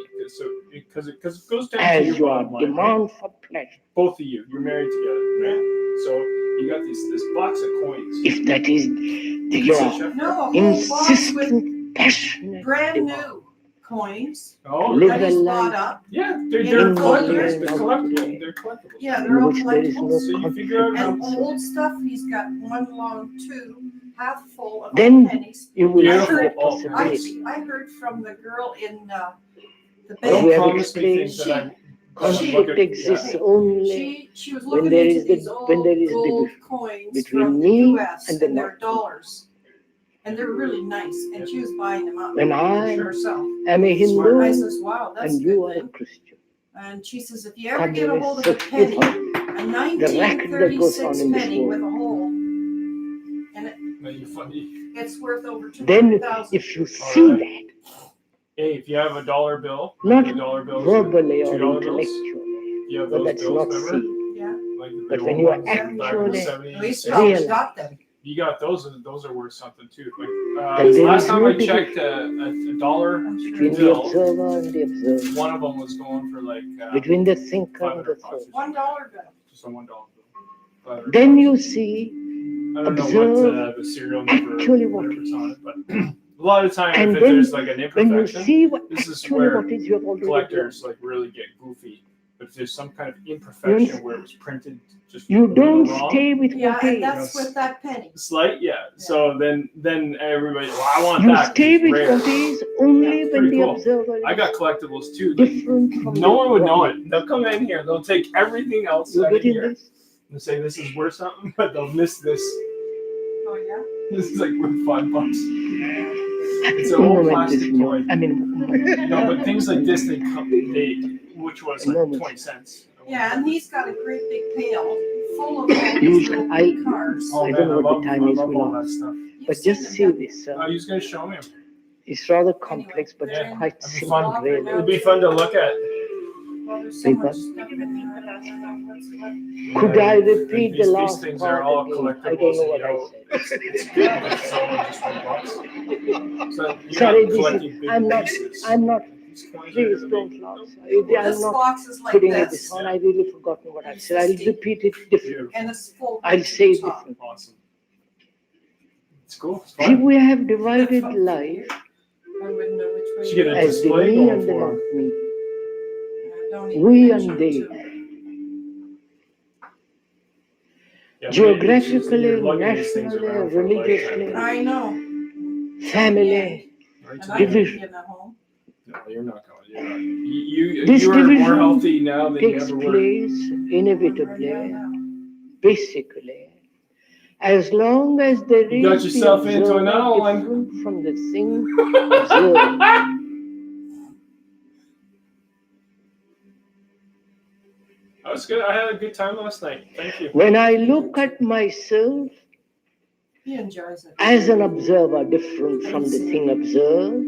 because it goes down to as your your bottom line. Right? demand for pleasure, Both of you're married together, right? So you got this box of coins. if that is your No, a whole box with insistent, passionate brand demand, new coins Oh, Live that a he's life bought up. yeah, In they're the collectibles. folder. They're collectibles. They're collectibles. Yeah, in they're all which there is no collectibles. So you figure out how- And conflict. old stuff, he's got one long tube, half full of Then pennies. You will Beautiful. see the Oh, possibility. I heard from the girl in the Don't We bank. have promise me explained things that I'm. Conflict Look at- exists yeah. only She was when looking there into is the- these old when there is the gold division coins between from the me US and the and they're North. dollars. And they're really nice, and she was buying them up When I herself. am a I Hindu says, wow, that's a and you good are a thing. Christian. And she says, if you ever get a hold of Communists a penny, support a the racket that goes on 1936 in this penny with world. a hole, funny. It's worth over Then 200,000. if you see Alright. that, Hey, if you have a dollar bill, not the dollar bills, verbally or $2 bills, intellectually, you have but those that's bills, not remember? seen. Yeah. Like the But old when you are ones back in the actually 70s, At least 60s. probably realize got them. You got those are worth something too. Like Then there last is time no I checked, a dollar I'm sure. between the bill, observer and the observer, one of them was going for like between the thinker and the $500 thought. $1 bill. just a $1 bill. Then you see, I don't know observe what the serial number actually what whatever's is. on it, but a lot of time And if then there's like an when you imperfection, see what this is actually where what is, you have already collectors observed. like really get goofy. But if there's some kind of imperfection where it was printed just You a little don't wrong, stay with Yeah, what and is. that's with that penny. slight, yeah. So then everybody, well, I want You that. 'cause stay it's with rare. what is only Yeah, when pretty the cool. observer I is got collectibles too. Like, different from no one would know what it. They'll come in here, they'll take everything else You out of get in here this? and say this is worth something, but they'll miss this. Oh, yeah? This is like worth $5. It's an Un old momento, plastic signor. toy. I mean, un momento. No, but things like this, which was like Moment. 20 cents. Yeah, and he's got a great big pail full of all You- these little I- cars. Oh, I man, don't know what love, the time I is, love we all know. that stuff. You've But seen just them, see haven't this. Oh, you was gonna show me 'em. It's rather complex, but Yeah. quite It'd be simple, fun. really. It'd be fun to look at. you? Well, there's so People. much stuff in there. I don't know what's what. Could I repeat the These last things are part all again? collectibles. I don't know and, what you know, I said. it's good that someone just $1. So you're Sorry, not this is, collecting big I'm not, pieces. I'm not, These coins are please gonna don't make- laugh. This I'm not box is like putting this, this on. I really forgotten what I said. I'll repeat it differently. and it's full. I'll say it top. differently. Awesome. It's cool. It's See, fun. we have divided life I wouldn't know which way. Should get to a go. as the display me going and the for not 'em. me. Don't even We mention and it they. to me. Yeah, Geographically, you're lugging these things nationally, around for a religiously, lifetime. I know. family. Right And to I the- didn't Division. get a home. No, you're not going. You're not. You This are more division healthy now than you takes ever were. place I'm inevitably, right now. basically, as long as there You got is the yourself into observer another one. different from the thing observed. I was good. I had a good time last night. Thank you. When I look at myself He enjoys it. as an observer different from the thing observed,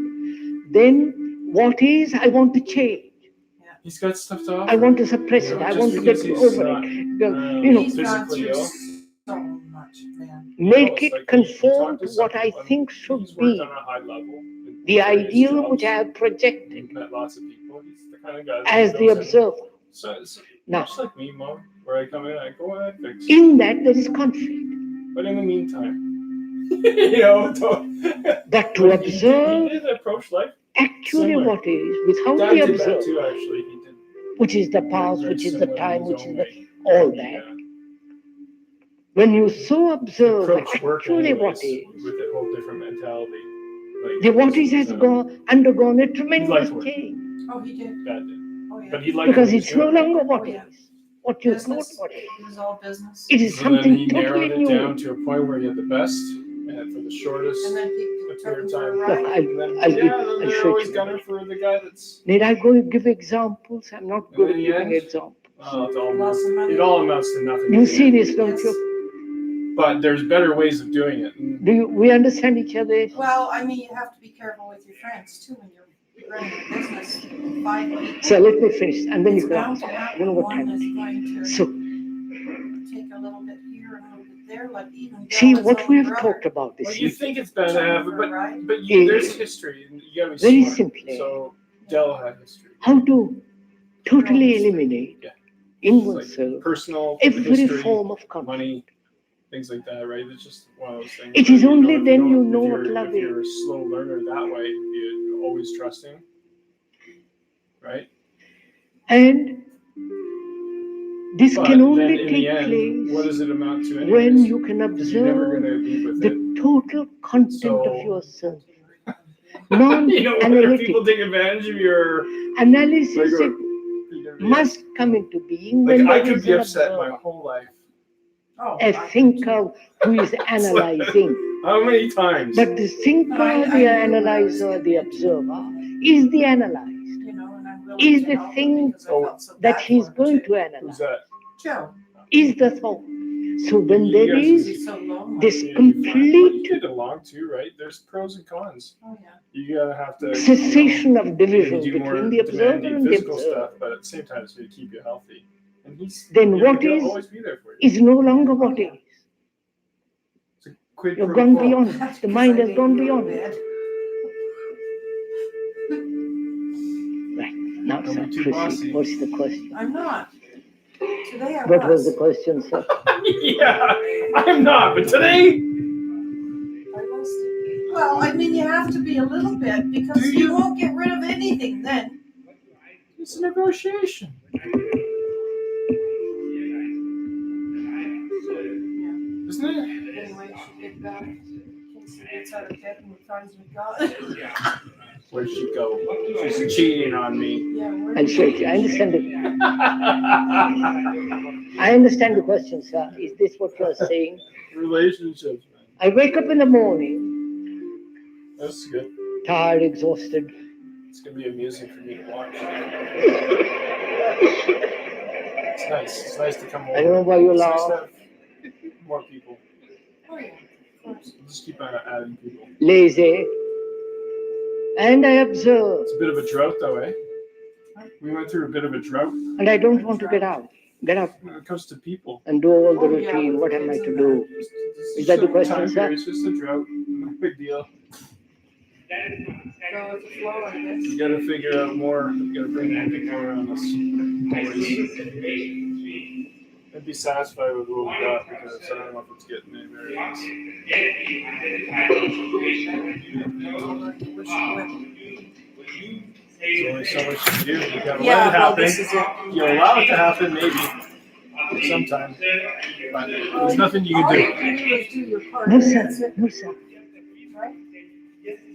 then what is, I want to change. He's got stuff to offer. I want to suppress You it. know, I just want to get because he's over not, it. You know, He's gone physically through ill. so much, man. make It's it like you conform talk to to what I someone, think should he's worked be on a high level. in the various ideal jobs. which I have projected Met lots of people. He's the kind of guy that as the goes in. observer. So Now, much like me, Mom, where I come in, I go ahead, fix. in that there is conflict. But in the meantime, you know, don't, That to but observe he did approach life. actually Similar. what is without Dad the did that observer, too, actually. He did. which is the very, past, very which is the similar in time, his which own is the way. all that. Yeah. When you so observe Approach work actually anyways, what is, with a whole different mentality. Like, the what is has undergone a tremendous liked work. change Oh, he did. Dad did. Oh, yeah. But he liked because what he was it's no doing. longer what Oh, yeah. is, what you thought Business. what is. It was all business. It is So then something he totally narrowed it new. down to a point where he had the best and for the shortest And then he took him for a Look, ride. And then, I'll then they're show always it to gunning you. for the guy that's. Need I go give examples? I'm not And good in at the giving end, examples. Well, Lots of money. it all amounts to nothing. You in the see end. this, don't Yes. you? But there's better ways of doing it. And Do you? We understand each other. Well, I mean, you have to be careful with your friends too when you're running a business. 5 people. So let me finish, and then It's you can bound answer. to I happen. don't know what One time is it is. going to So, take a little bit here and a little bit there, like even. see Bill, his what we own have brother, talked about well, this you evening. think it's better took to him have for it, a but ride. Yeah. there's history. And you gotta be Very smart. simply. So Dell had history. How to totally eliminate Yeah. in It's like oneself personal every history, form of conflict. money, things like that, right? It's just one of those things. It where is you only if then don't- you if know what you're- love If you're a slow learner that way, if you're always trusting, right? And this But can then only in take the end, what place does it amount to anyways? when you can Because you're never observe going to be with the it. total content So- of yourself. You know, whether Non-analytic people take advantage of your analysis regular. it must come into being Like when I there could is be an upset my observer, whole life. Oh, a I- thinker who is analyzing. How many times? But the thinker, I the knew analyzer, I was the observer is the analyzed. You know, and I'm willing Is to the help him thing because I felt so that bad he's for him, going too. to Who's analyze. that? Joe. Is the thought. So when You there guys is It's so lonely. this Yeah, you complete get along too, right? There's pros and cons. Oh, yeah. You gotta have to cessation of maybe division do more between the observer demanding and the physical observed, stuff, but at the same time, it's going to keep you healthy. And then what he'll is always be there for you. is no longer what is. It's a quid You've pro gone quo. beyond it. The mind has gone beyond it. it. Right. Now, Don't sir, be too bossy. proceed. What's the question? I'm not. Today I What was was. the question, sir? Yeah, I'm not, but today, I was. Well, I mean, you have to be a little bit because Do you you? won't get rid of anything then. it's a negotiation. Isn't it? Anyway, she get back. Casey gets out of bed and we finds we got. Where'd she go? She's cheating on me. Yeah, where I'll show it you. I understand it. I understand the question, sir. Is this what you're saying? Relationships, man. I wake up in the morning, That's good. tired, exhausted. It's going to be amusing for me to watch. It's nice. It's nice to come over. I don't know why you It's nice laugh. to have more people. Oh, yeah, of course. We'll just keep on adding people. Lazy. And I observe, It's a bit of a drought, though, eh? We went through a bit of a drought and I don't want to get out. Get up when it comes to people. and do all the Oh, yeah, routine. What am I to do? It's Is that the just a question, time sir? period, It's just a drought. No big deal. Go with the flow, I guess. You got to figure out more. You got to bring more people around us. And be satisfied with what we got because I don't know if it's getting anywhere else. There's only so much you can do. You gotta let it Yeah, well, happen. this is it. You allow it to happen, maybe. Sometime. But there's nothing you All can you do. can do is do your part. No, That's sir. it, No, sir. right?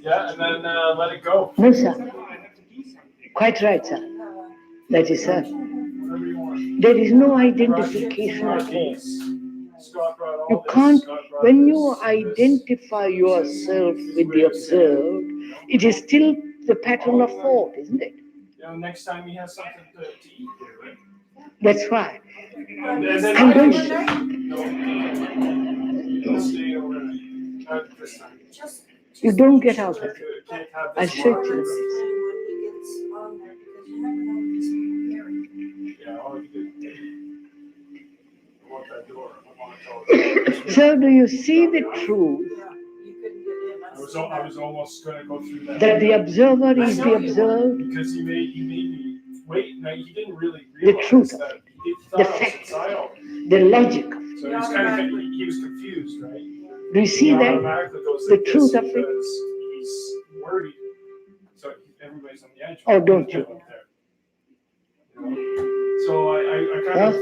Yeah, and then let it go. No, sir. Quite right, sir. That is, sir. Whatever you want. There is no identification at all. Scott brought all You this, can't, Scott brought when this, you this. identify yourself with the observed, it is still the pattern of thought, isn't it? You know, next time he has something to eat there, right? That's right. And then And I don't can- sh- Don't stay overnight. Not this time. Just. You don't get out of it. Can't have I'll this show work. it to you. When he gets on there, because you never know if he's carrying. Yeah, all you do. I want that door. I want it all. So do you see the truth Yeah, you couldn't get in. I was almost gonna go through that. that the observer is the observed? Because he made me wait. No, he didn't really The realize truth of that. it, He thought the I was fact. inside all. The logic of it. So he was kind of he was confused, right? Do you see He that? automatically goes The like this truth of it? because he's worried. So everybody's on the edge. Oh, don't you? There. So I kind Huh? of,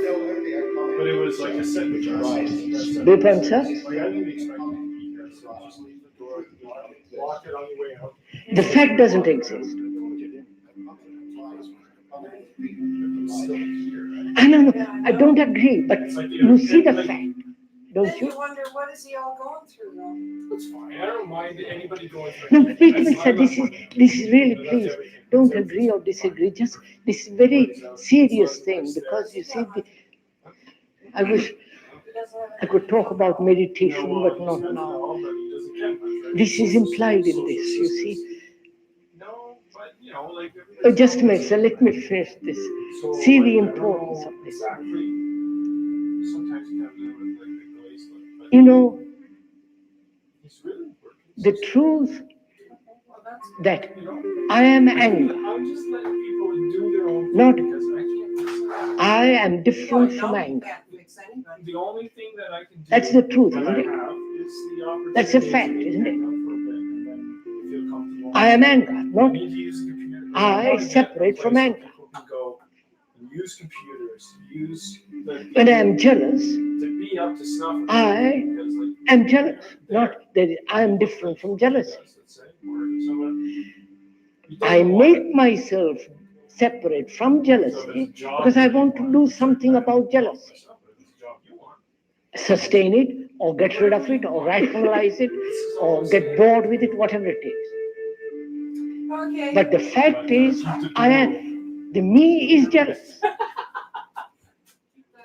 but it was like a set with Depends, sir. Like I didn't expect him to be here, so just leave the door, lock it on your way out. The fact doesn't exist. I know, I don't agree, but you see the fact, don't Then you? you wonder, what is he all going through though? That's fine. I don't mind anybody going through. No, anything. wait a minute, sir. This is really, please, don't agree or disagree. Just this is very serious thing because you see, I wish He doesn't have I could talk about meditation, but not now. This is implied in this, you see. No, but you know, like. Oh, just a minute, sir. Let me finish this. See the importance of this. Exactly. Sometimes you have to with like the glaze look, but You know, it's really working. the truth well, that's that You know, I am anger. I'm just letting people do their own thing Not- because I can't fix that. I am different well, from no, you anger. can't fix anybody. The only thing that I can do. That's the truth, that isn't I it? have is the opportunity That's a fact, to isn't it? hang out for a bit and then feel comfortable. I am anger, I not need to use the computer. I wanna get separate a from place where anger. People can go and use computers, use the. when I am jealous. To be up to snuff. I because, like, am jealous, not that I am different from jealousy. I make myself separate from jealousy because I want to do something about jealousy. Sustain it, or get rid of it, or rationalize it, or get bored with it, whatever it is. Okay. But the fact is, the me is jealous.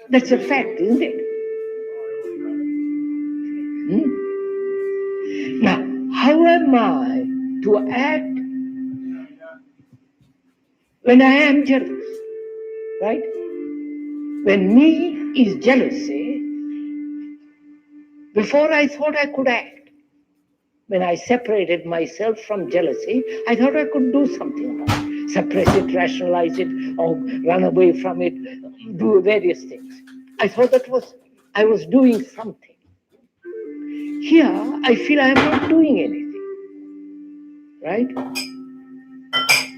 That's a fact, isn't it? am I to act when I am jealous? Right? When me is jealousy, before I thought I could act. When I separated myself from jealousy, I thought I could do something about it. Suppress it, rationalize it, or run away from it, do various things. I thought I was doing something. Here, I feel I am not doing anything. Right?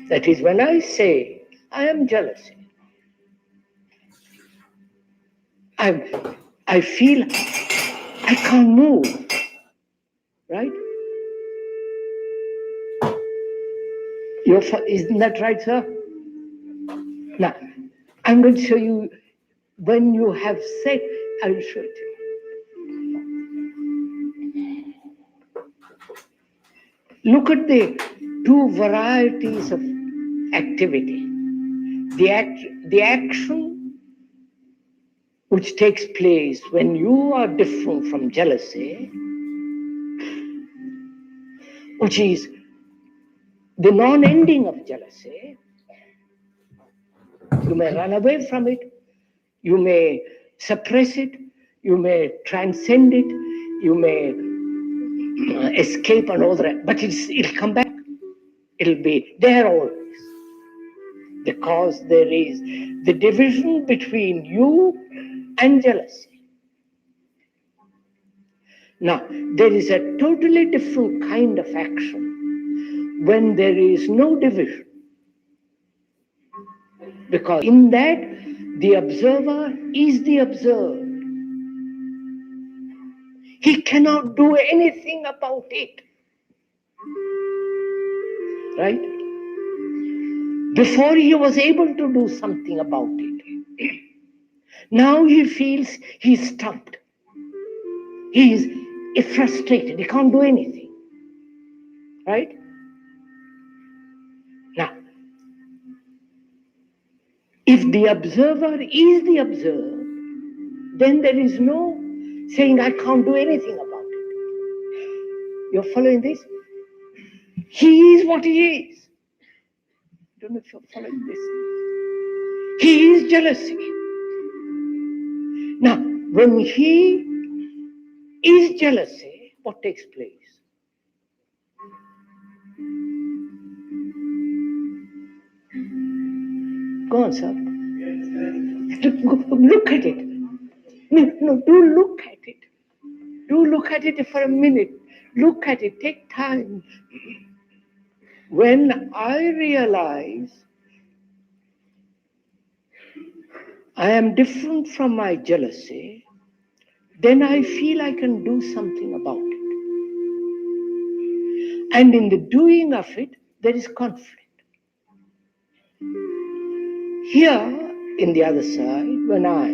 That is when I say I am jealousy. I feel I can't move. Right? Isn't that right, sir? Now, I'm going to show you when you have said, I will show it to you. Look at the two varieties of activity. The action which takes place when you are different from jealousy, which is the non-ending of jealousy. You may run away from it, you may suppress it, you may transcend it, you may escape and all that, but it'll come back. It'll be there always. Because there is the division between you and jealousy. Now, there is a totally different kind of action when there is no division. Because in that, the observer is the observed. He cannot do anything about it. Right? Before he was able to do something about it. Now he feels he's stumped. He is frustrated. He can't do anything. Right? Now, if the observer is the observed, then there is no saying, I can't do anything about it. You're following this? He is what he is. I don't know if you're following this. He is jealousy. Now, when he is jealousy, what takes place? Go on, sir. Look at it. No, do look at it. Do look at it for a minute. Look at it. Take time. When I realize I am different from my jealousy, then I feel I can do something about it. And in the doing of it, there is conflict. Here, in the other side, when I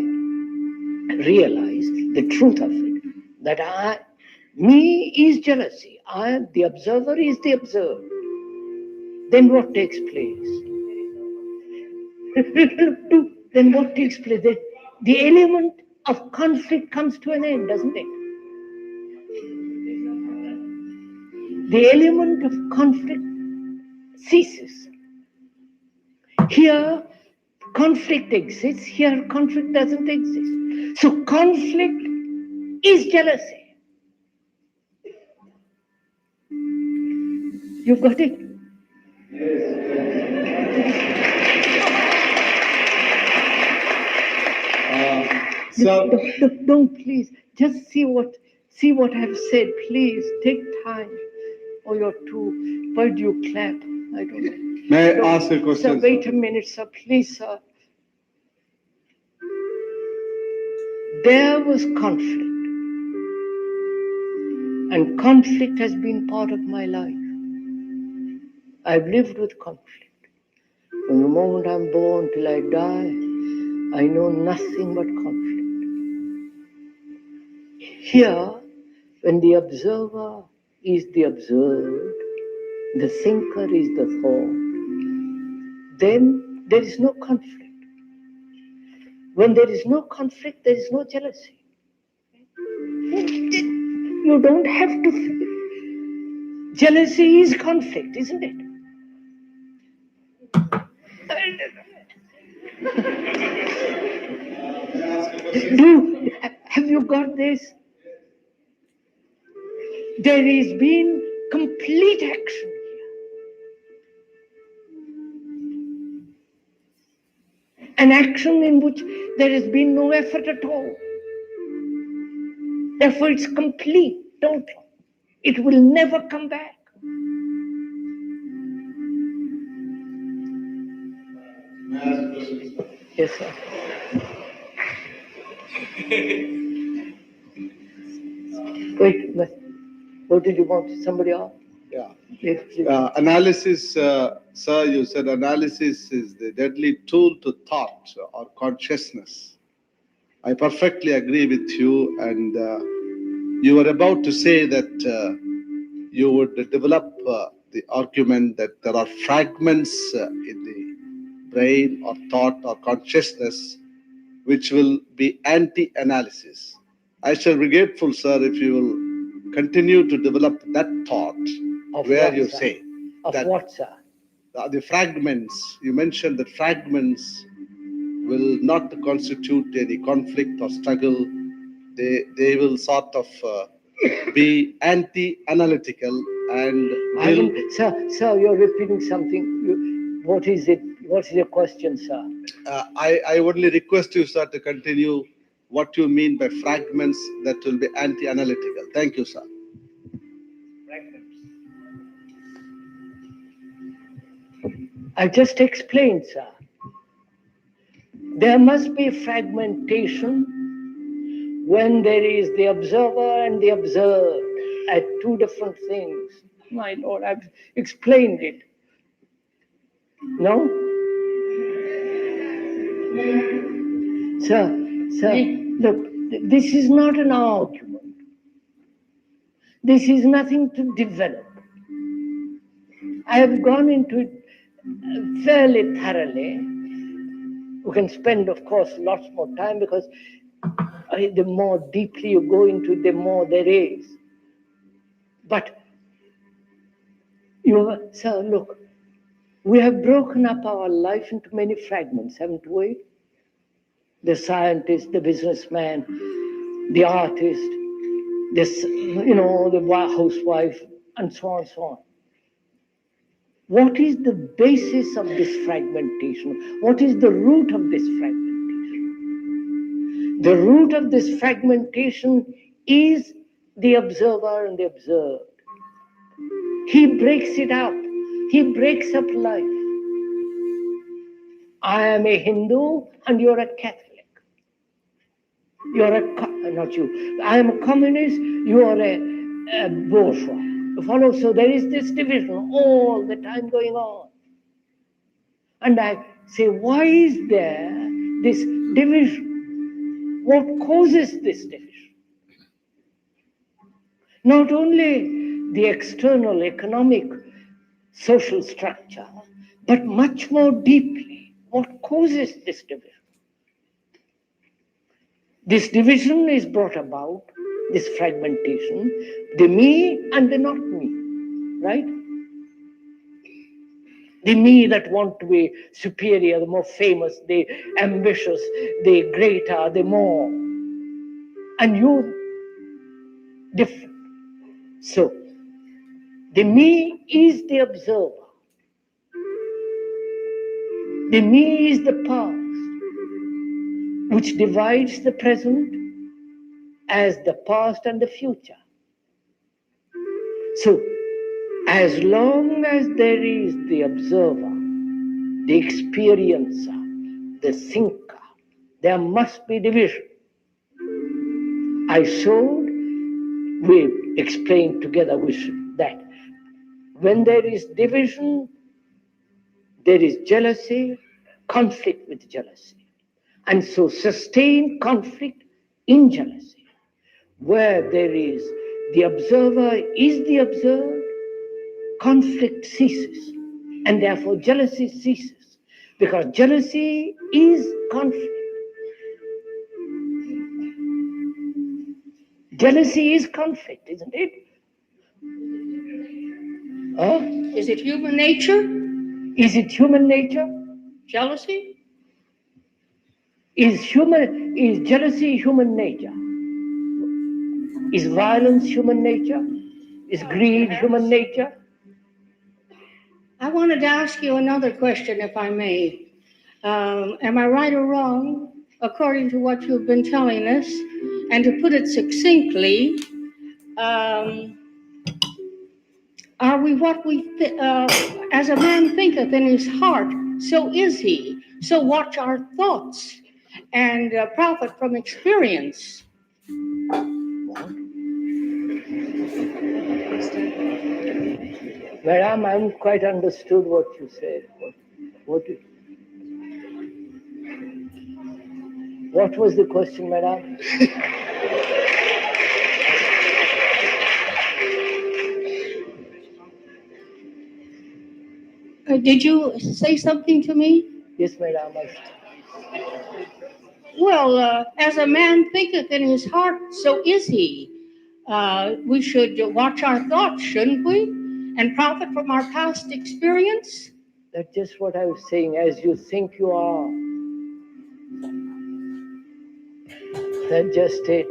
realize the truth of it, that me is jealousy, the observer is the observed, then what takes place? Then what takes place? The element of conflict comes to an end, doesn't it? The element of conflict ceases. Here, conflict exists. Here, conflict doesn't exist. So conflict is jealousy. You got it? Don't please. Just see what I've said. Please take time. Or you're too. Why do you clap? I don't know. May I ask a question? Sir, wait a minute, sir. Please, sir. There was conflict. And conflict has been part of my life. I've lived with conflict. From the moment I'm born till I die, I know nothing but conflict. Here, when the observer is the observed, the thinker is the thought, then there is no conflict. When there is no conflict, there is no jealousy. You don't have to feel. Jealousy is conflict, isn't it? Have you got this? There has been complete action here. An action in which there has been no effort at all. Therefore, it's complete, total. It will never come back. Yes, sir. Wait, what did you want? Somebody else? Yeah. Yes, please. Analysis, sir, you said analysis is the deadly tool to thought or consciousness. I perfectly agree with you, and you were about to say that you would develop the argument that there are fragments in the brain or thought or consciousness which will be anti-analysis. I shall be grateful, sir, if you will continue to develop that thought Of where what, you sir? say Of that what, sir? the fragments, you mentioned that fragments will not constitute any conflict or struggle. They will sort of be anti-analytical and will. Sir, you're repeating something. What is it? What is your question, sir? I only request you, sir, to continue what you mean by fragments that will be anti-analytical. Thank you, sir. I've just explained, sir. There must be fragmentation when there is the observer and the observed at two different things. My Lord, I've explained it. No? Sir, look, this is not an argument. This is nothing to develop. I have gone into it fairly thoroughly. We can spend, of course, lots more time because the more deeply you go into it, the more there is. But, sir, look, we have broken up our life into many fragments, haven't we? The scientist, the businessman, the artist, the housewife, and so on and so on. What is the basis of this fragmentation? What is the root of this fragmentation? The root of this fragmentation is the observer and the observed. He breaks it up. He breaks up life. I am a Hindu and you're a Catholic. Not you. I am a communist, you are a bourgeois. You follow? So there is this division all the time going on. And I say, why is there this division? What causes this division? Not only the external economic social structure, but much more deeply, what causes this division? This division is brought about, this fragmentation, the me and the not me, right? The me that want to be superior, the more famous, the ambitious, the greater, the more. And you, different. So, the me is the observer. The me is the past, which divides the present as the past and the future. So, as long as there is the observer, the experiencer, the thinker, there must be division. I showed, we explained together that when there is division, there is jealousy, conflict with jealousy. And so sustained conflict in jealousy, where there is the observer is the observed, conflict ceases. And therefore jealousy ceases. Because jealousy is conflict. Jealousy is conflict, isn't it? Huh? Is it human nature? Is it human nature? Jealousy? Is jealousy human nature? Is violence human nature? Is greed human nature? I wanted to ask you another question, if I may. Am I right or wrong, according to what you've been telling us? And to put it succinctly, are we what as a man thinketh in his heart, so is he. So watch our thoughts and profit from experience. Madam, I haven't quite understood what you said. What was the question, madam? Did you say something to me? Yes, madam. Well, as a man thinketh in his heart, so is he. We should watch our thoughts, shouldn't we? And profit from our past experience? That's just what I was saying. As you think you are. That's just it.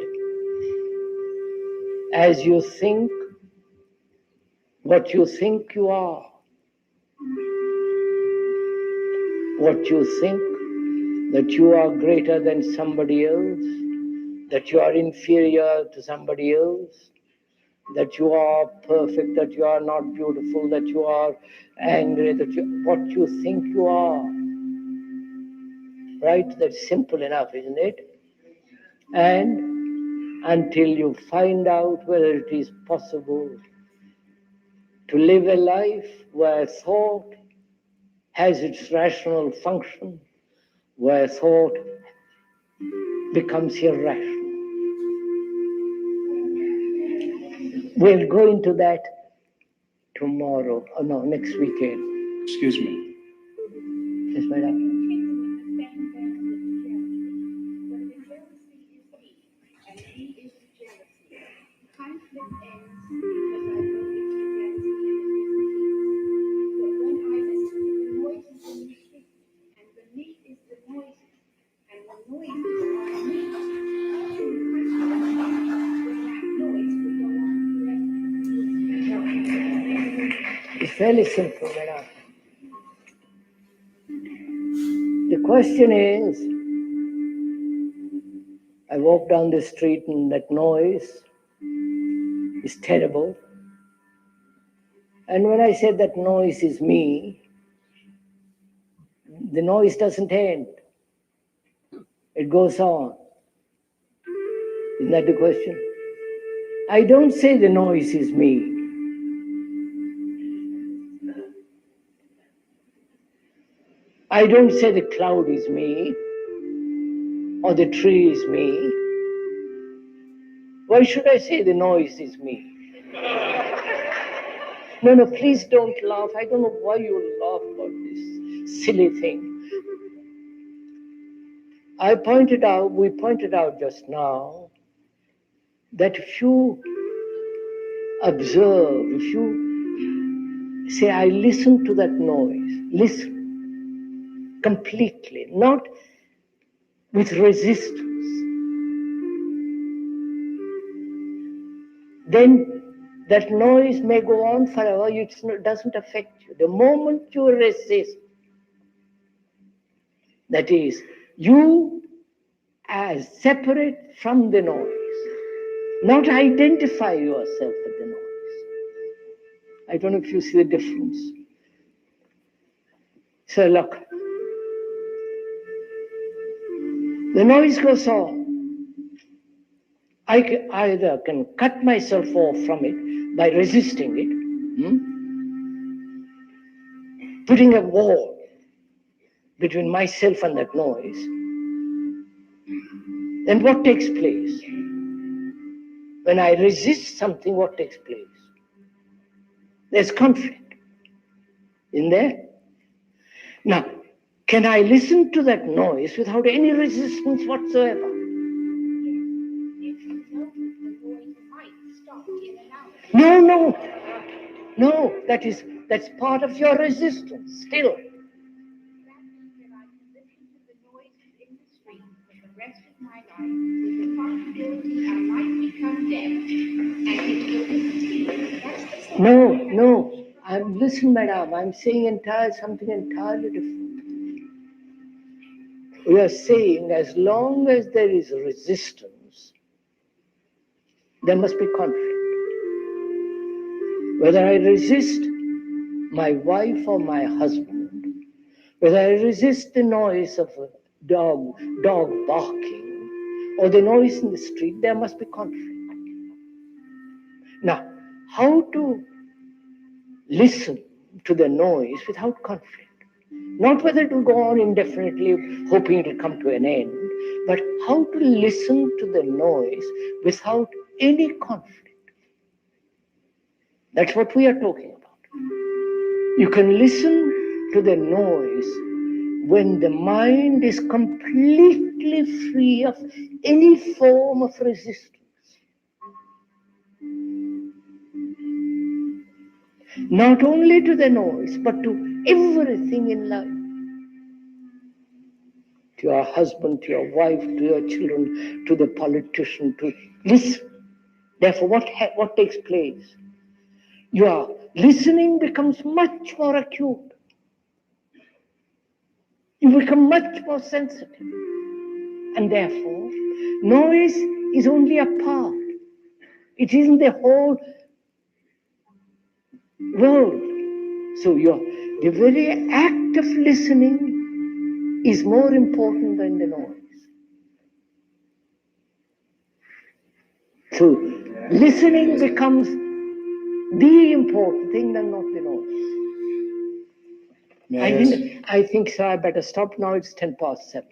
As you think what you think you are. What you think that you are greater than somebody else, that you are inferior to somebody else, that you are perfect, that you are not beautiful, that you are angry, what you think you are. Right? That's simple enough, isn't it? And until you find out whether it is possible to live a life where thought has its rational function, where thought becomes irrational. We'll go into that tomorrow. Oh no, next weekend. Excuse me. Yes, madam. It's fairly simple, madam. The question is, I walk down the street and that noise is terrible. And when I say that noise is me, the noise doesn't end. It goes on. Isn't that the question? I don't say the noise is me. I don't say the cloud is me or the tree is me. Why should I say the noise is me? No, please don't laugh. I don't know why you laugh about this silly thing. We pointed out just now that if you observe, if you say, I listen to that noise, listen completely, not with resistance, then that noise may go on forever. It doesn't affect you. The moment you resist, that is, you as separate from the noise, not identify yourself with the noise. I don't know if you see the difference. So look, the noise goes on. I either can cut myself off from it by resisting it, putting a wall between myself and that noise. Then what takes place? When I resist something, what takes place? There's conflict. Isn't there? Now, can I listen to that noise without any resistance whatsoever? No, that's part of your resistance still. That means that I can listen to the noises in the street for the rest of my life with the possibility I might become deaf and it will disappear. That's the No. Listen, madam, I'm saying something entirely different. We are saying as long as there is resistance, there must be conflict. Whether I resist my wife or my husband, whether I resist the noise of a dog barking, or the noise in the street, there must be conflict. Now, how to listen to the noise without conflict? Not whether it will go on indefinitely, hoping it will come to an end, but how to listen to the noise without any conflict. That's what we are talking about. You can listen to the noise when the mind is completely free of any form of resistance. Not only to the noise, but to everything in life. To your husband, to your wife, to your children, to the politician, to listen. Therefore, what takes place? Your listening becomes much more acute. You become much more sensitive. And therefore, noise is only a part. It isn't the whole world. So the very act of listening is more important than the noise. So listening becomes the important thing and not the noise. I think so. I better stop now. It's 7:10.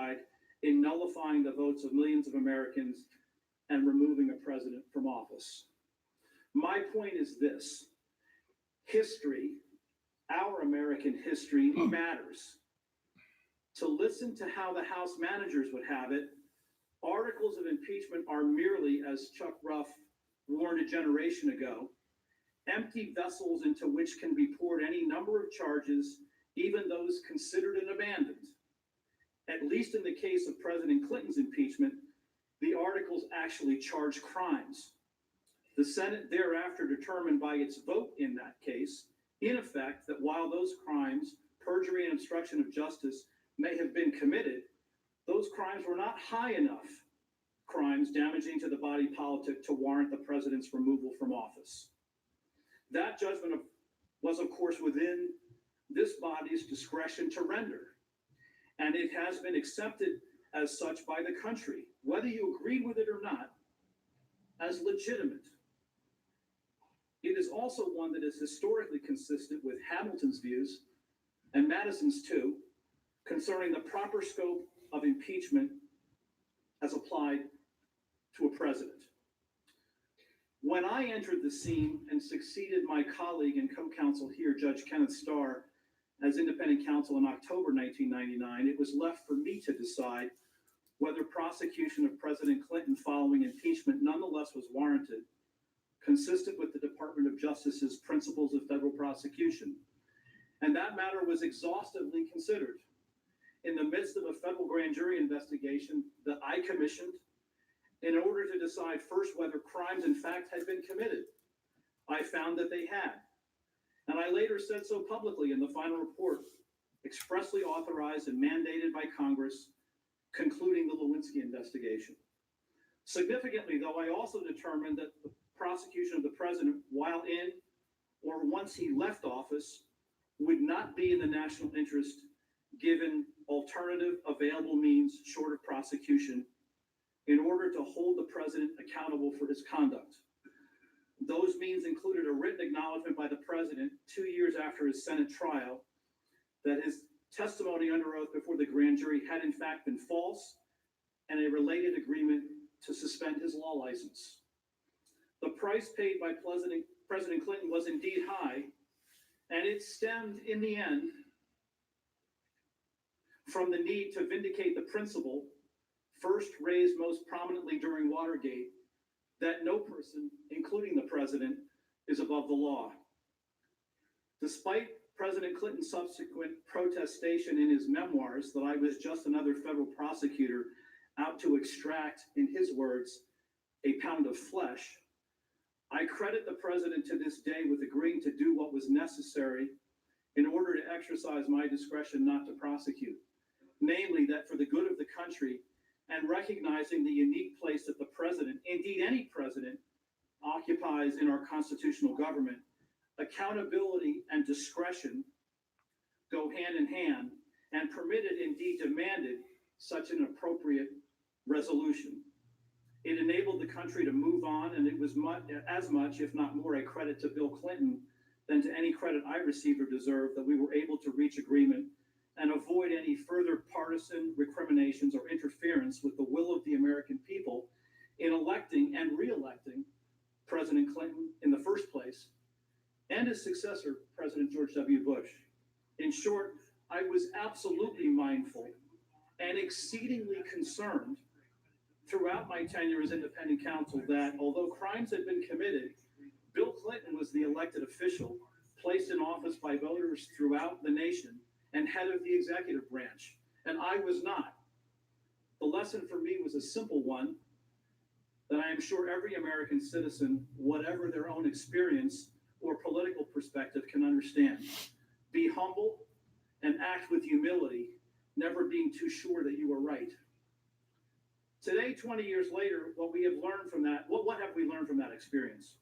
justified in nullifying the votes of millions of Americans and removing a president from office. My point is this: history, our American history, matters. To listen to how the House managers would have it, articles of impeachment are merely, as Chuck Ruff warned a generation ago, empty vessels into which can be poured any number of charges, even those considered and abandoned. At least in the case of President Clinton's impeachment, the articles actually charge crimes. The Senate thereafter determined by its vote in that case, in effect, that while those crimes, perjury and obstruction of justice, may have been committed, those crimes were not high enough crimes damaging to the body politic to warrant the president's removal from office. That judgment was, of course, within this body's discretion to render, and it has been accepted as such by the country, whether you agree with it or not, as legitimate. It is also one that is historically consistent with Hamilton's views, and Madison's too, concerning the proper scope of impeachment as applied to a president. When I entered the scene and succeeded my colleague and co-counsel here, Judge Kenneth Starr, as independent counsel in October 1999, it was left for me to decide whether prosecution of President Clinton following impeachment nonetheless was warranted, consistent with the Department of Justice's principles of federal prosecution. And that matter was exhaustively considered. In the midst of a federal grand jury investigation that I commissioned in order to decide first whether crimes in fact had been committed, I found that they had. And I later said so publicly in the final report, expressly authorized and mandated by Congress, concluding the Lewinsky investigation. Significantly, though, I also determined that the prosecution of the president while in or once he left office would not be in the national interest given alternative available means short of prosecution in order to hold the president accountable for his conduct. Those means included a written acknowledgement by the president 2 years after his Senate trial that his testimony under oath before the grand jury had in fact been false, and a related agreement to suspend his law license. The price paid by President Clinton was indeed high, and it stemmed in the end from the need to vindicate the principle first raised most prominently during Watergate, that no person, including the president, is above the law. Despite President Clinton's subsequent protestation in his memoirs that I was just another federal prosecutor out to extract, in his words, a pound of flesh, I credit the president to this day with agreeing to do what was necessary in order to exercise my discretion not to prosecute. Namely, that for the good of the country and recognizing the unique place that the president, indeed any president, occupies in our constitutional government, accountability and discretion go hand in hand, and permitted, indeed demanded, such an appropriate resolution. It enabled the country to move on, and it was as much, if not more, a credit to Bill Clinton than to any credit I received or deserved that we were able to reach agreement and avoid any further partisan recriminations or interference with the will of the American people in electing and re-electing President Clinton in the first place, and his successor, President George W. Bush. In short, I was absolutely mindful and exceedingly concerned throughout my tenure as independent counsel that although crimes had been committed, Bill Clinton was the elected official placed in office by voters throughout the nation and head of the executive branch, and I was not. The lesson for me was a simple one that I am sure every American citizen, whatever their own experience or political perspective, can understand. Be humble and act with humility, never being too sure that you are right. Today, 20 years later, what have we learned from that experience?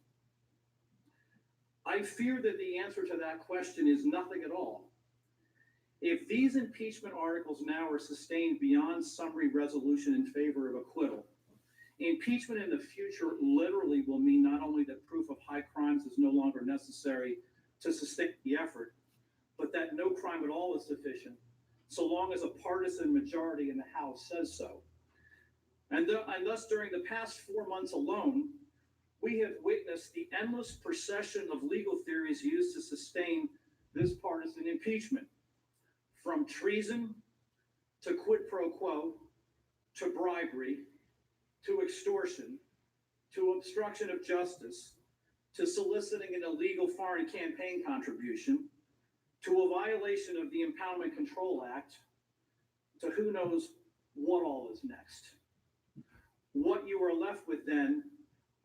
I fear that the answer to that question is nothing at all. If these impeachment articles now are sustained beyond summary resolution in favor of acquittal, impeachment in the future literally will mean not only that proof of high crimes is no longer necessary to sustain the effort, but that no crime at all is sufficient, so long as a partisan majority in the House says so. And thus, during the past 4 months alone, we have witnessed the endless procession of legal theories used to sustain this partisan impeachment, from treason to quid pro quo, to bribery, to extortion, to obstruction of justice, to soliciting an illegal foreign campaign contribution, to a violation of the Impoundment Control Act, to who knows what all is next. What you are left with then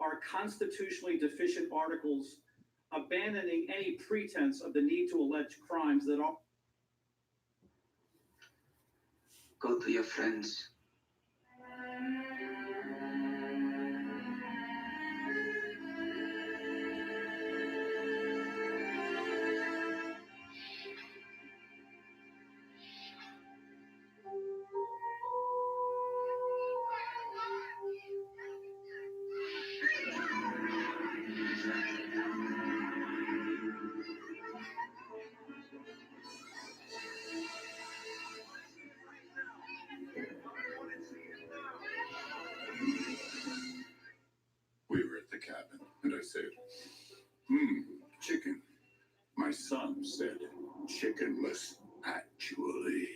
are constitutionally deficient articles abandoning any pretense of the need to allege crimes that are. Go to your friends. We were at the cabin, and I said, chicken. My son said, chickenless, actually.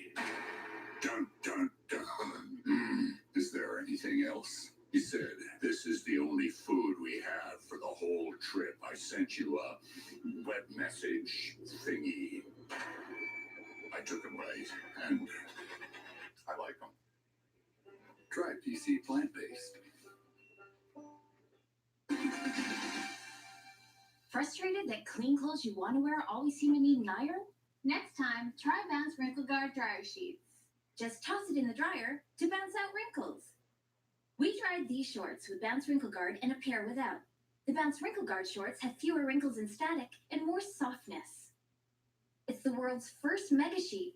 Dun, dun, dun. Is there anything else? He said, this is the only food we have for the whole trip. I sent you a web message thingy. I took them right, and I like them. Try PC plant-based. Frustrated that clean clothes you want to wear always seem to need an iron? Next time, try Bounce Wrinkle Guard dryer sheets. Just toss it in the dryer to bounce out wrinkles. We tried these shorts with Bounce Wrinkle Guard and a pair without. The Bounce Wrinkle Guard shorts have fewer wrinkles and static and more softness. It's the world's first mega sheet